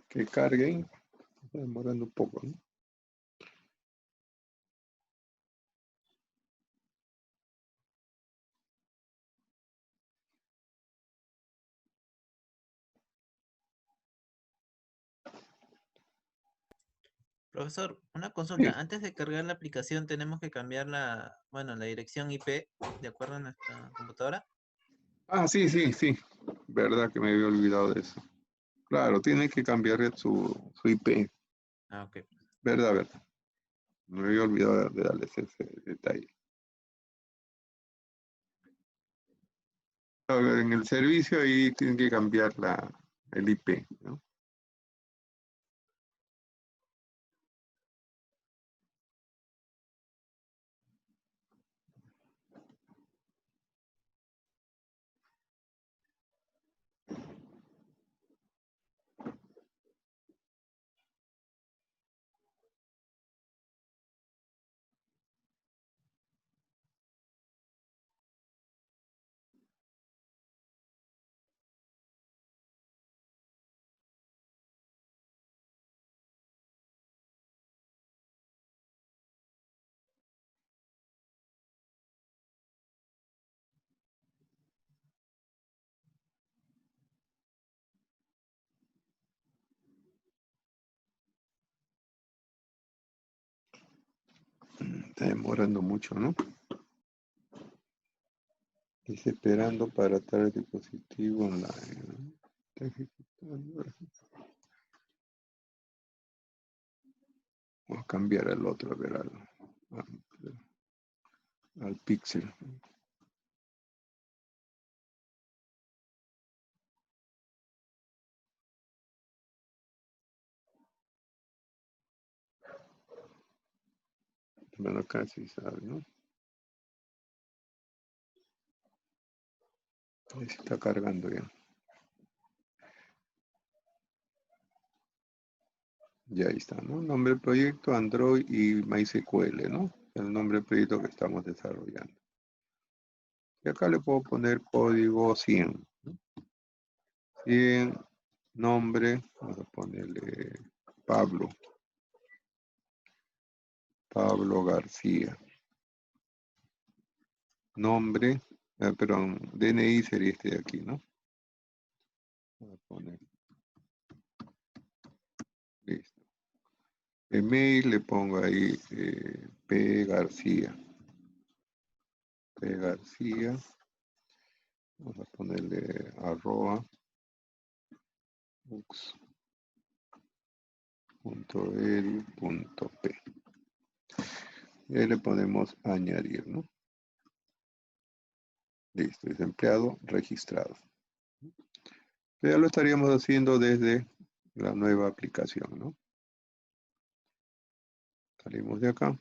Speaker 1: Que carguen, está demorando un poco, ¿no?
Speaker 2: Profesor, una consulta.
Speaker 1: Sí.
Speaker 2: Antes de cargar la aplicación, tenemos que cambiar la dirección IP de acuerdo a nuestra computadora.
Speaker 1: Ah, sí, sí, sí. Verdad que me había olvidado de eso. Claro, tiene que cambiar su IP.
Speaker 2: Ah, ok.
Speaker 1: Verdad, verdad. Me había olvidado de darles ese detalle. En el servicio ahí tienen que cambiar el IP, ¿no? Está demorando mucho, ¿no? Dice esperando para tal dispositivo online, ¿no? Está ejecutando. Vamos a cambiar al otro, a ver, al Pixel. Bueno, casi sabe, ¿no? Ahí se está cargando ya. Ya ahí está, ¿no? Nombre del proyecto, Android y MySQL, ¿no? El nombre del proyecto que estamos desarrollando. Y acá le puedo poner código 100, ¿no? 100, nombre, vamos a ponerle Pablo, Pablo García. Nombre, perdón, DNI sería este de aquí, ¿no? Voy a poner, listo. Email le pongo ahí P. García. P. García. Vamos a ponerle arroba ux.edu.p. Y ahí le podemos añadir, ¿no? Listo, es empleado registrado. Ya lo estaríamos haciendo desde la nueva aplicación, ¿no? Salimos de acá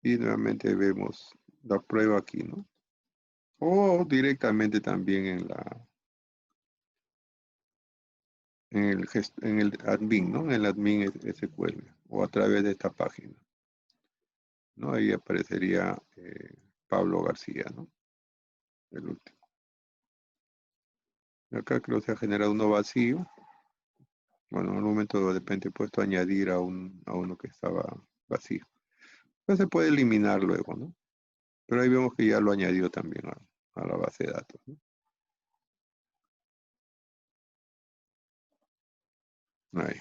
Speaker 1: y nuevamente vemos la prueba aquí, ¿no? O directamente también en el admin, ¿no? En el admin SQL o a través de esta página, ¿no? Ahí aparecería Pablo García, ¿no? El último. Acá creo que se ha generado uno vacío. Bueno, en un momento de repente he puesto añadir a uno que estaba vacío. Pues se puede eliminar luego, ¿no? Pero ahí vemos que ya lo añadió también a la base de datos, ¿no? Ahí.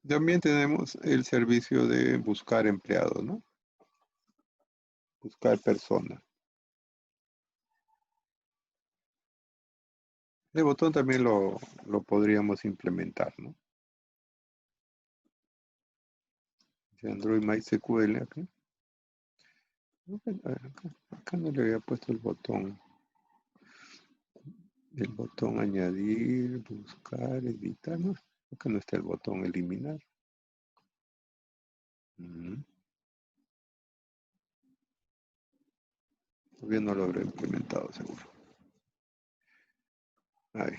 Speaker 1: También tenemos el servicio de buscar empleados, ¿no? Buscar personas. El botón también lo podríamos implementar, ¿no? Android MySQL aquí. Acá no le había puesto el botón. El botón añadir, buscar, editar, ¿no? Acá no está el botón eliminar. Todavía no lo habré implementado, seguro. Ahí.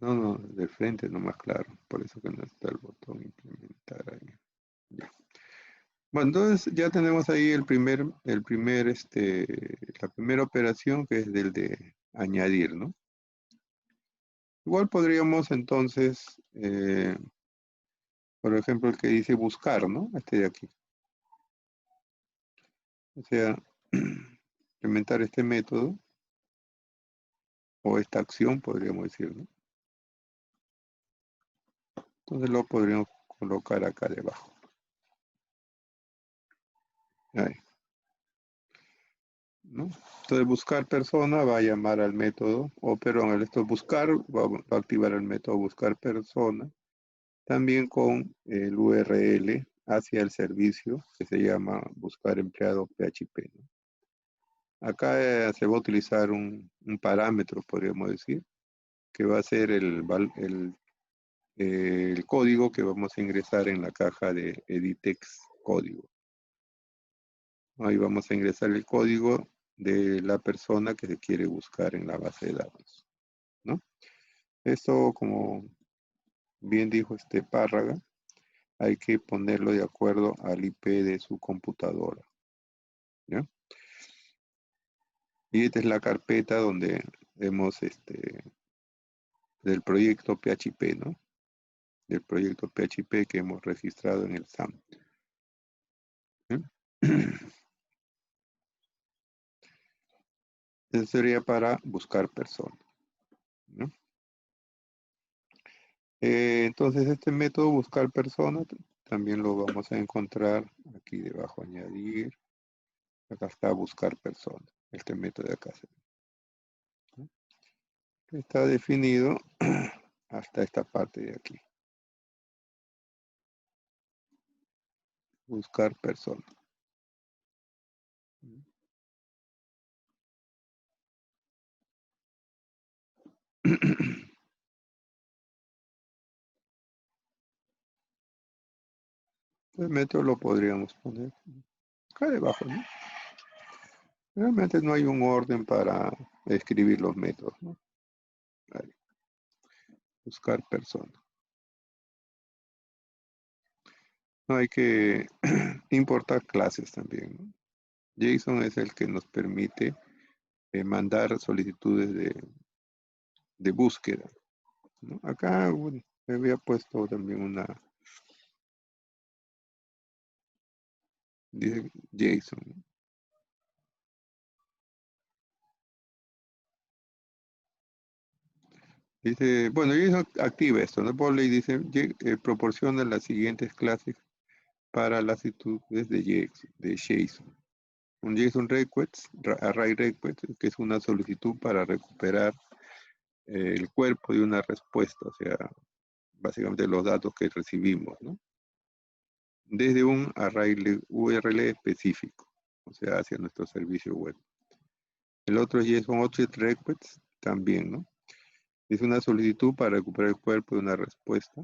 Speaker 1: No, de frente no más claro. Por eso que no está el botón implementar ahí. Ya. Bueno, entonces ya tenemos ahí la primera operación que es del de añadir, ¿no? Igual podríamos entonces, por ejemplo, el que dice buscar, ¿no? Este de aquí. O sea, implementar este método o esta acción, podríamos decir, ¿no? Entonces lo podríamos colocar acá debajo. Ahí. ¿No? Entonces buscar persona va a llamar al método, o perdón, esto buscar va a activar el método buscar persona, también con el URL hacia el servicio que se llama buscar empleado PHP, ¿no? Acá se va a utilizar un parámetro, podríamos decir, que va a ser el código que vamos a ingresar en la caja de editex código. Ahí vamos a ingresar el código de la persona que se quiere buscar en la base de datos, ¿no? Esto, como bien dijo Párraga, hay que ponerlo de acuerdo al IP de su computadora, ¿ya? Y esta es la carpeta donde hemos, del proyecto PHP, ¿no? Del proyecto PHP que hemos registrado en el SAM. ¿Eh? Eso sería para buscar personas, ¿no? Entonces este método buscar personas también lo vamos a encontrar aquí debajo, añadir. Acá está buscar personas, este método de acá. ¿No? Está definido hasta esta parte de aquí. Buscar personas. El método lo podríamos poner acá debajo, ¿no? Realmente no hay un orden para escribir los métodos, ¿no? Ahí. Buscar personas. No hay que importar clases también, ¿no? JSON es el que nos permite mandar solicitudes de búsqueda, ¿no? Acá, bueno, me había puesto también una, dice JSON, ¿no? Dice, bueno, JSON activa esto, ¿no? Por ley dice, proporciona las siguientes clases para las solicitudes de JSON. Un JSON request, array request, que es una solicitud para recuperar el cuerpo de una respuesta, o sea, básicamente los datos que recibimos, ¿no? Desde un array URL específico, o sea, hacia nuestro servicio web. El otro es JSON Object Request, también, ¿no? Es una solicitud para recuperar el cuerpo de una respuesta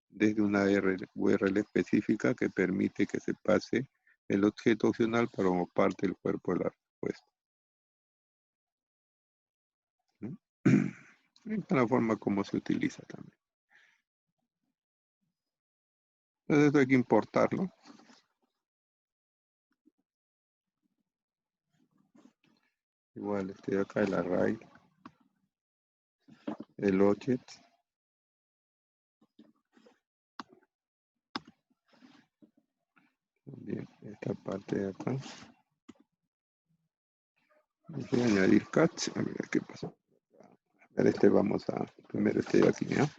Speaker 1: desde una URL específica que permite que se pase el objeto opcional como parte del cuerpo de la respuesta, ¿no? Esta es la forma como se utiliza también. Entonces esto hay que importarlo. Igual, acá el array, el object. También esta parte de acá. Voy a añadir catch. A ver qué pasa. A ver, vamos a, primero de aquí, ¿ya?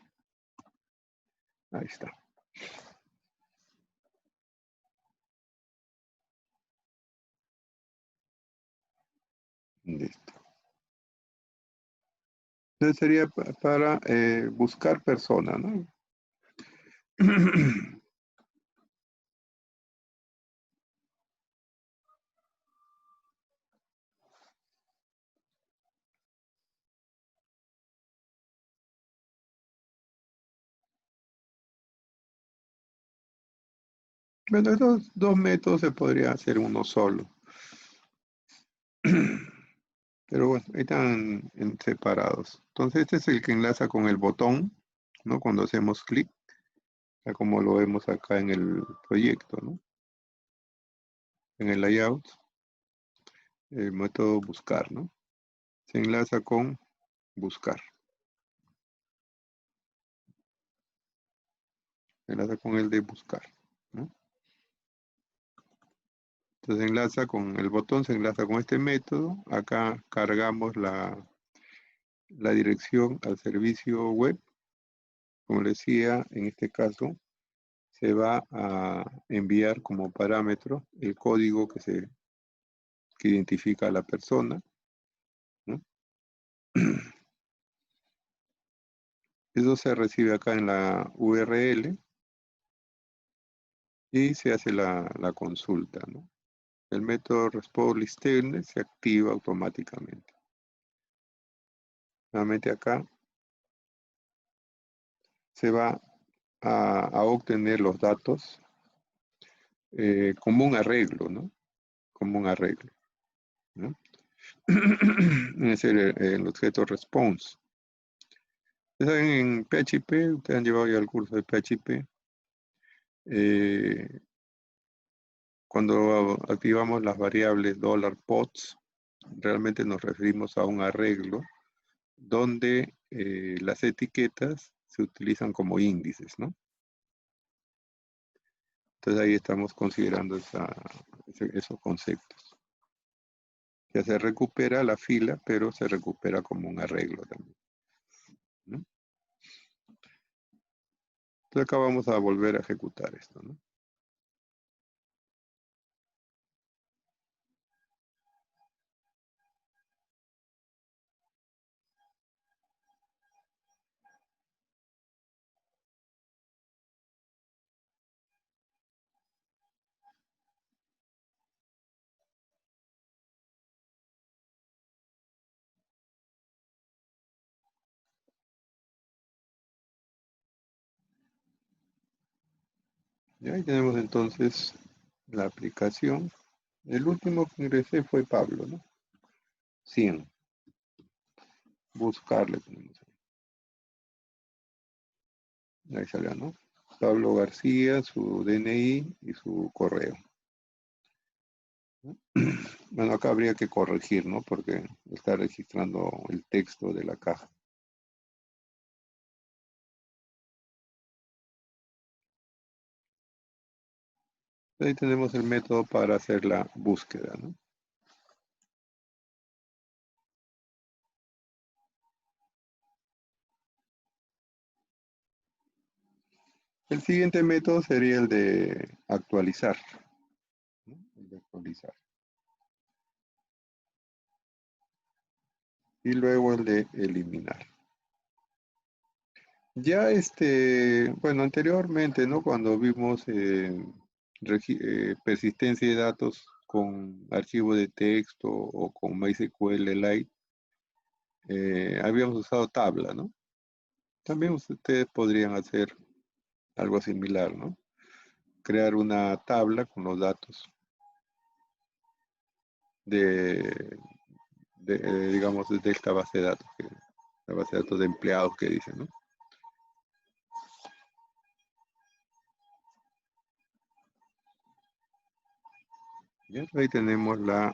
Speaker 1: Ahí está. Listo. Entonces sería para buscar persona, ¿no? Bueno, estos dos métodos se podría hacer uno solo. Pero bueno, ahí están separados. Entonces este es el que enlaza con el botón, ¿no? Cuando hacemos clic, como lo vemos acá en el proyecto, ¿no? En el layout, el método buscar, ¿no? Se enlaza con buscar. Se enlaza con el de buscar, ¿no? Entonces enlaza con el botón, se enlaza con este método. Acá cargamos la dirección al servicio web. Como les decía, en este caso se va a enviar como parámetro el código que identifica a la persona, ¿no? Eso se recibe acá en la URL y se hace la consulta, ¿no? El método response se activa automáticamente. Nuevamente acá se va a obtener los datos como un arreglo, ¿no? Como un arreglo, ¿no? Es el objeto response. Saben, en PHP, ustedes han llevado ya el curso de PHP, cuando activamos las variables $pods, realmente nos referimos a un arreglo donde las etiquetas se utilizan como índices, ¿no? Entonces ahí estamos considerando esos conceptos. Ya se recupera la fila, pero se recupera como un arreglo también, ¿no? Entonces acá vamos a volver a ejecutar esto, ¿no? Y ahí tenemos entonces la aplicación. El último que ingresé fue Pablo, ¿no? 100. Buscarle ponemos ahí. Ahí salió, ¿no? Pablo García, su DNI y su correo. Bueno, acá habría que corregir, ¿no? Porque está registrando el texto de la caja. Ahí tenemos el método para hacer la búsqueda, ¿no? El siguiente método sería el de actualizar, ¿no? El de actualizar. Y luego el de eliminar. Ya bueno, anteriormente, ¿no? Cuando vimos persistencia de datos con archivo de texto o con MySQLite, habíamos usado tabla, ¿no? También ustedes podrían hacer algo similar, ¿no? Crear una tabla con los datos digamos, de esta base de datos, la base de datos de empleados que dicen, ¿no? ¿Ya? Ahí tenemos la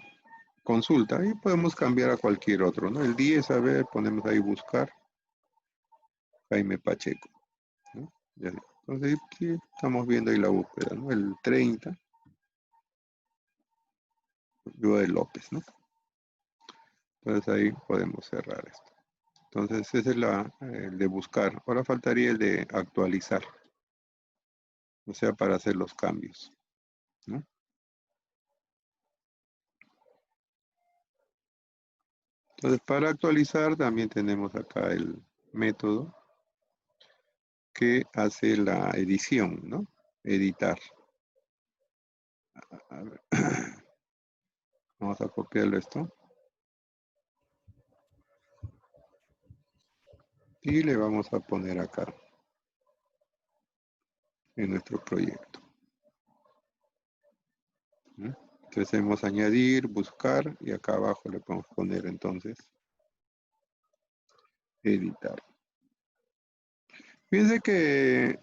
Speaker 1: consulta y podemos cambiar a cualquier otro, ¿no? El 10, a ver, ponemos ahí buscar, Jaime Pacheco, ¿no? Ya, entonces aquí estamos viendo ahí la búsqueda, ¿no? El 30, Joel López, ¿no? Entonces ahí podemos cerrar esto. Entonces ese es el de buscar. Ahora faltaría el de actualizar, o sea, para hacer los cambios, ¿no? Entonces, para actualizar también tenemos acá el método que hace la edición, ¿no? Editar. A ver. Vamos a copiarlo esto. Y le vamos a poner acá, en nuestro proyecto. ¿Mm? Entonces hacemos añadir, buscar, y acá abajo le podemos poner entonces editar. Fíjense que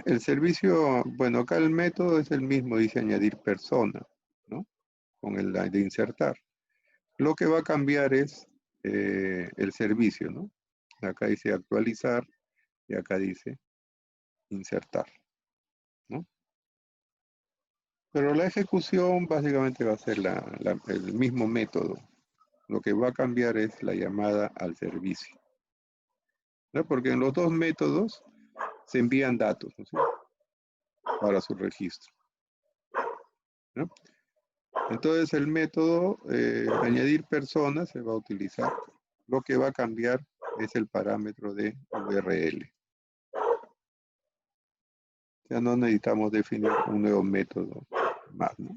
Speaker 1: el servicio, bueno, acá el método es el mismo, dice añadir persona, ¿no? Con el de insertar. Lo que va a cambiar es el servicio, ¿no? Acá dice actualizar y acá dice insertar, ¿no? Pero la ejecución básicamente va a ser el mismo método. Lo que va a cambiar es la llamada al servicio, ¿no? Porque en los dos métodos se envían datos, ¿no? Para su registro, ¿no? Entonces el método añadir personas se va a utilizar. Lo que va a cambiar es el parámetro de URL. Ya no necesitamos definir un nuevo método más, ¿no?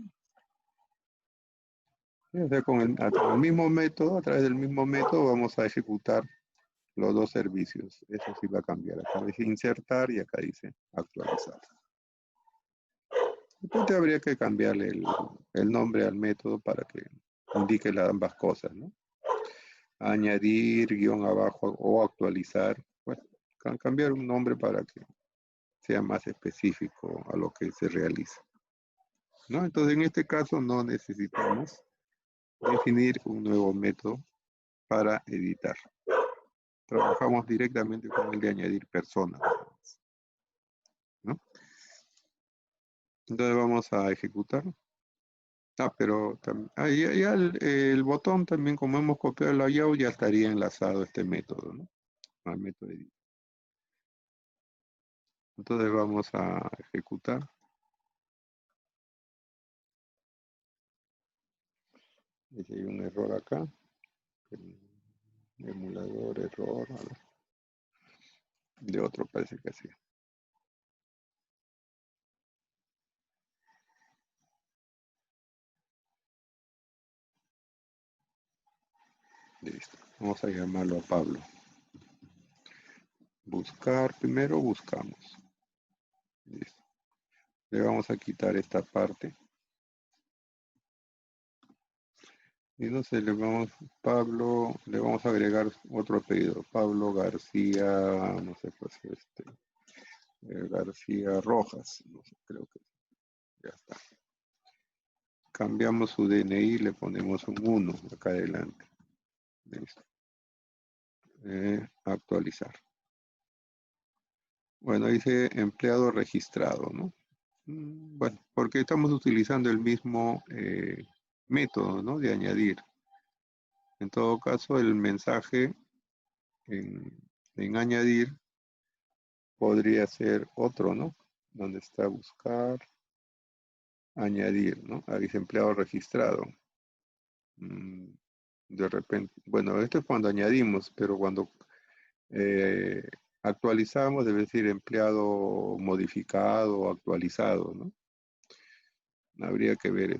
Speaker 1: O sea, con el mismo método, a través del mismo método, vamos a ejecutar los dos servicios. Eso sí va a cambiar. Acá dice insertar y acá dice actualizar. Entonces habría que cambiarle el nombre al método para que indique las ambas cosas, ¿no? Añadir, guión abajo o actualizar. Bueno, cambiar un nombre para que sea más específico a lo que se realiza, ¿no? Entonces en este caso no necesitamos definir un nuevo método para editar. Trabajamos directamente con el de añadir personas, ¿no? Entonces vamos a ejecutar. Pero ya el botón también, como hemos copiado el layout, ya estaría enlazado a este método, ¿no? Al método edit. Entonces vamos a ejecutar. Y si hay un error acá, el emulador, error, a ver, de otro parece que sí. Listo. Vamos a llamarlo a Pablo. Buscar, primero buscamos. Listo. Le vamos a quitar esta parte. Y no sé, Pablo, le vamos a agregar otro apellido. Pablo García, no sé, pues García Rojas, no sé, creo que ya está. Cambiamos su DNI, le ponemos un 1 acá adelante. Listo. Actualizar. Bueno, dice empleado registrado, ¿no? Bueno, porque estamos utilizando el mismo método, ¿no? De añadir. En todo caso, el mensaje en añadir podría ser otro, ¿no? Donde está buscar, añadir, ¿no? Ahí dice empleado registrado. De repente, bueno, esto es cuando añadimos, pero cuando actualizamos debe decir empleado modificado o actualizado, ¿no? Habría que ver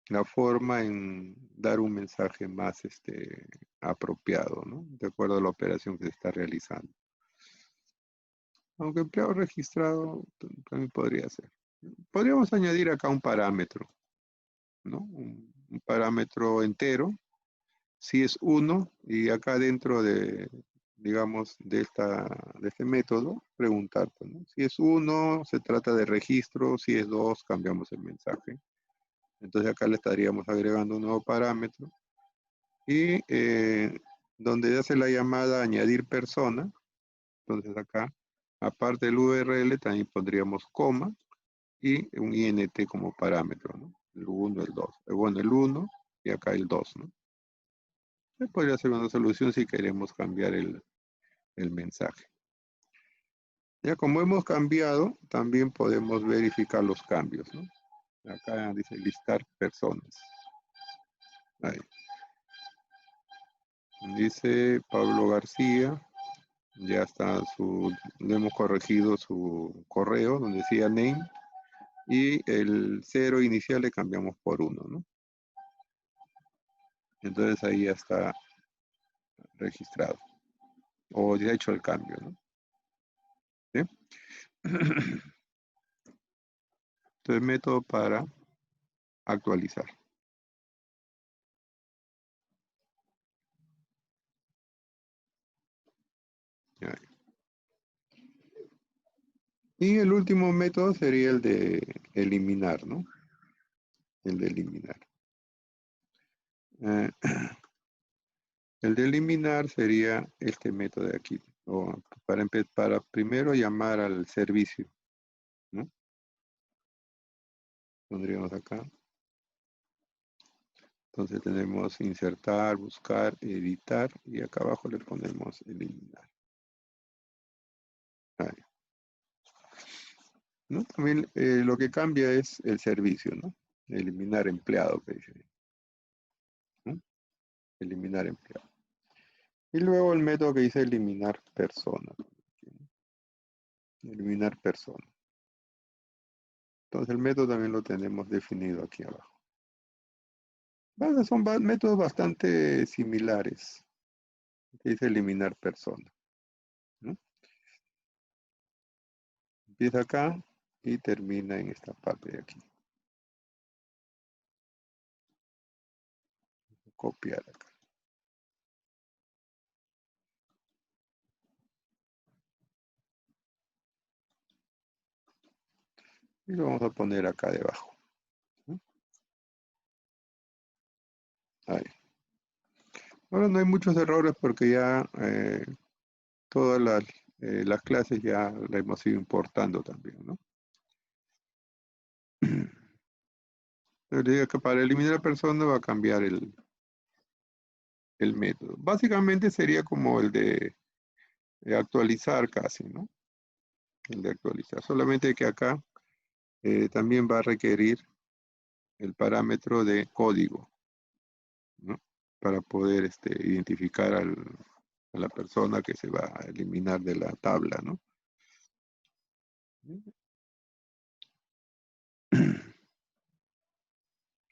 Speaker 1: la forma en dar un mensaje más apropiado, ¿no? De acuerdo a la operación que se está realizando. Aunque empleado registrado también podría ser. Podríamos añadir acá un parámetro, ¿no? Un parámetro entero, si es 1, y acá dentro de, digamos, de este método, preguntar, ¿no? Si es 1, se trata de registro, si es 2, cambiamos el mensaje. Entonces acá le estaríamos agregando un nuevo parámetro. Y donde hace la llamada añadir persona, entonces acá, aparte del URL, también pondríamos coma y un INT como parámetro, ¿no? El 1, el 2. Bueno, el 1 y acá el 2, ¿no? Podría ser una solución si queremos cambiar el mensaje. Ya como hemos cambiado, también podemos verificar los cambios, ¿no? Acá dice listar personas. Ahí. Dice Pablo García, ya está le hemos corregido su correo donde decía name y el 0 inicial le cambiamos por 1, ¿no? Entonces ahí ya está registrado o ya ha hecho el cambio, ¿no? ¿Sí? Entonces método para actualizar. Ya. Y el último método sería el de eliminar, ¿no? El de eliminar. Eh, el de eliminar sería este método de aquí. O para primero llamar al servicio, ¿no? Pondríamos acá. Entonces tenemos insertar, buscar, editar y acá abajo le ponemos eliminar. Ahí. ¿No? También lo que cambia es el servicio, ¿no? Eliminar empleado, que dice. ¿No? Eliminar empleado. Y luego el método que dice eliminar persona. Eliminar persona. Entonces el método también lo tenemos definido aquí abajo. Bueno, son métodos bastante similares. Que dice eliminar persona. ¿No? Empieza acá y termina en esta parte de aquí. Copiar acá. Y lo vamos a poner acá debajo. ¿No? Ahí. Ahora no hay muchos errores porque ya todas las clases ya las hemos ido importando también, ¿no? Pero digo que para eliminar a persona va a cambiar el método. Básicamente sería como el de actualizar casi, ¿no? El de actualizar. Solamente que acá también va a requerir el parámetro de código, ¿no? Para poder identificar a la persona que se va a eliminar de la tabla, ¿no?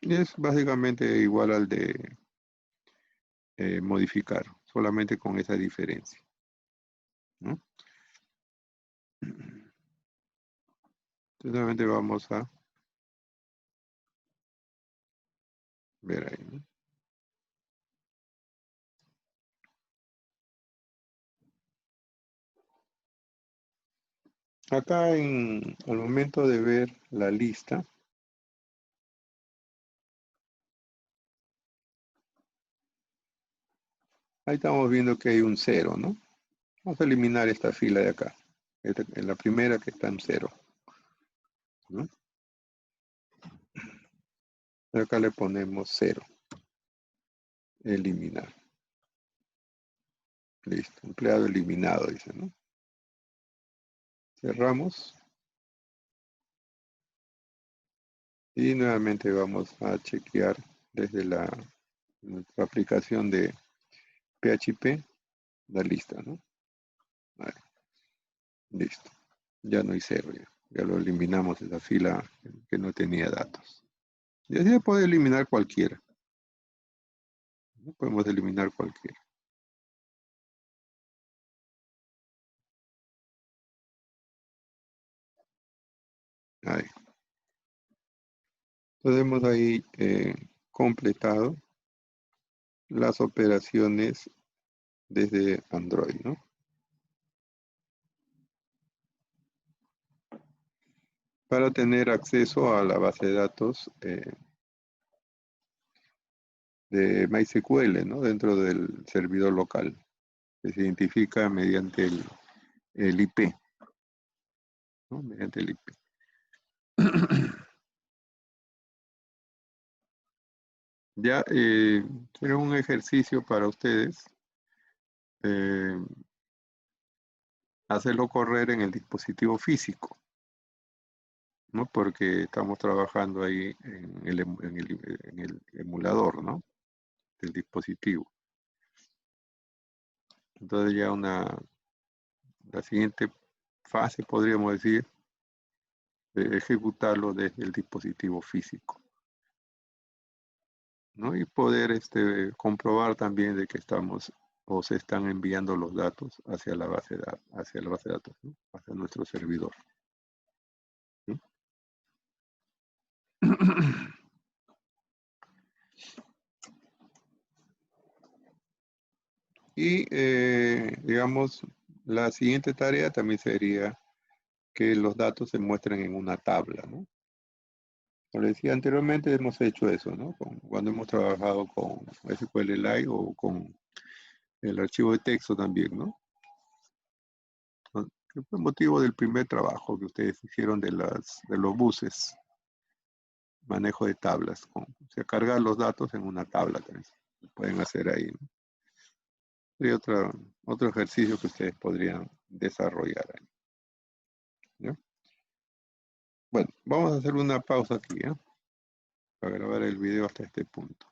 Speaker 1: Y es básicamente igual al de modificar, solamente con esa diferencia, ¿no? Entonces nuevamente vamos a ver ahí, ¿no? Acá al momento de ver la lista, ahí estamos viendo que hay un 0, ¿no? Vamos a eliminar esta fila de acá. En la primera que está en 0, ¿no? Acá le ponemos 0. Eliminar. Listo. Empleado eliminado, dice, ¿no? Cerramos. Y nuevamente vamos a chequear desde nuestra aplicación de PHP la lista, ¿no? Vale. Listo. Ya no hay 0. Ya lo eliminamos esa fila que no tenía datos. Y así se puede eliminar cualquiera. ¿No? Podemos eliminar cualquiera. Ahí. Entonces hemos ahí completado las operaciones desde Android, ¿no? Para tener acceso a la base de datos de MySQL, ¿no? Dentro del servidor local, que se identifica mediante el IP, ¿no? Mediante el IP. Ya, era un ejercicio para ustedes. Hacerlo correr en el dispositivo físico, ¿no? Porque estamos trabajando ahí en el emulador, ¿no? Del dispositivo. Entonces ya la siguiente fase, podríamos decir, de ejecutarlo desde el dispositivo físico, ¿no? Y poder comprobar también de que estamos o se están enviando los datos hacia la base de datos, ¿no? Hacia nuestro servidor, ¿no? Y, digamos, la siguiente tarea también sería que los datos se muestren en una tabla, ¿no? Como decía anteriormente, hemos hecho eso, ¿no? Cuando hemos trabajado con SQLite o con el archivo de texto también, ¿no? Que fue motivo del primer trabajo que ustedes hicieron de los buses, manejo de tablas, o sea, cargar los datos en una tabla también. Pueden hacer ahí, ¿no? Sería otro ejercicio que ustedes podrían desarrollar ahí, ¿ya? Bueno, vamos a hacer una pausa aquí, ¿ya? Para grabar el video hasta este punto.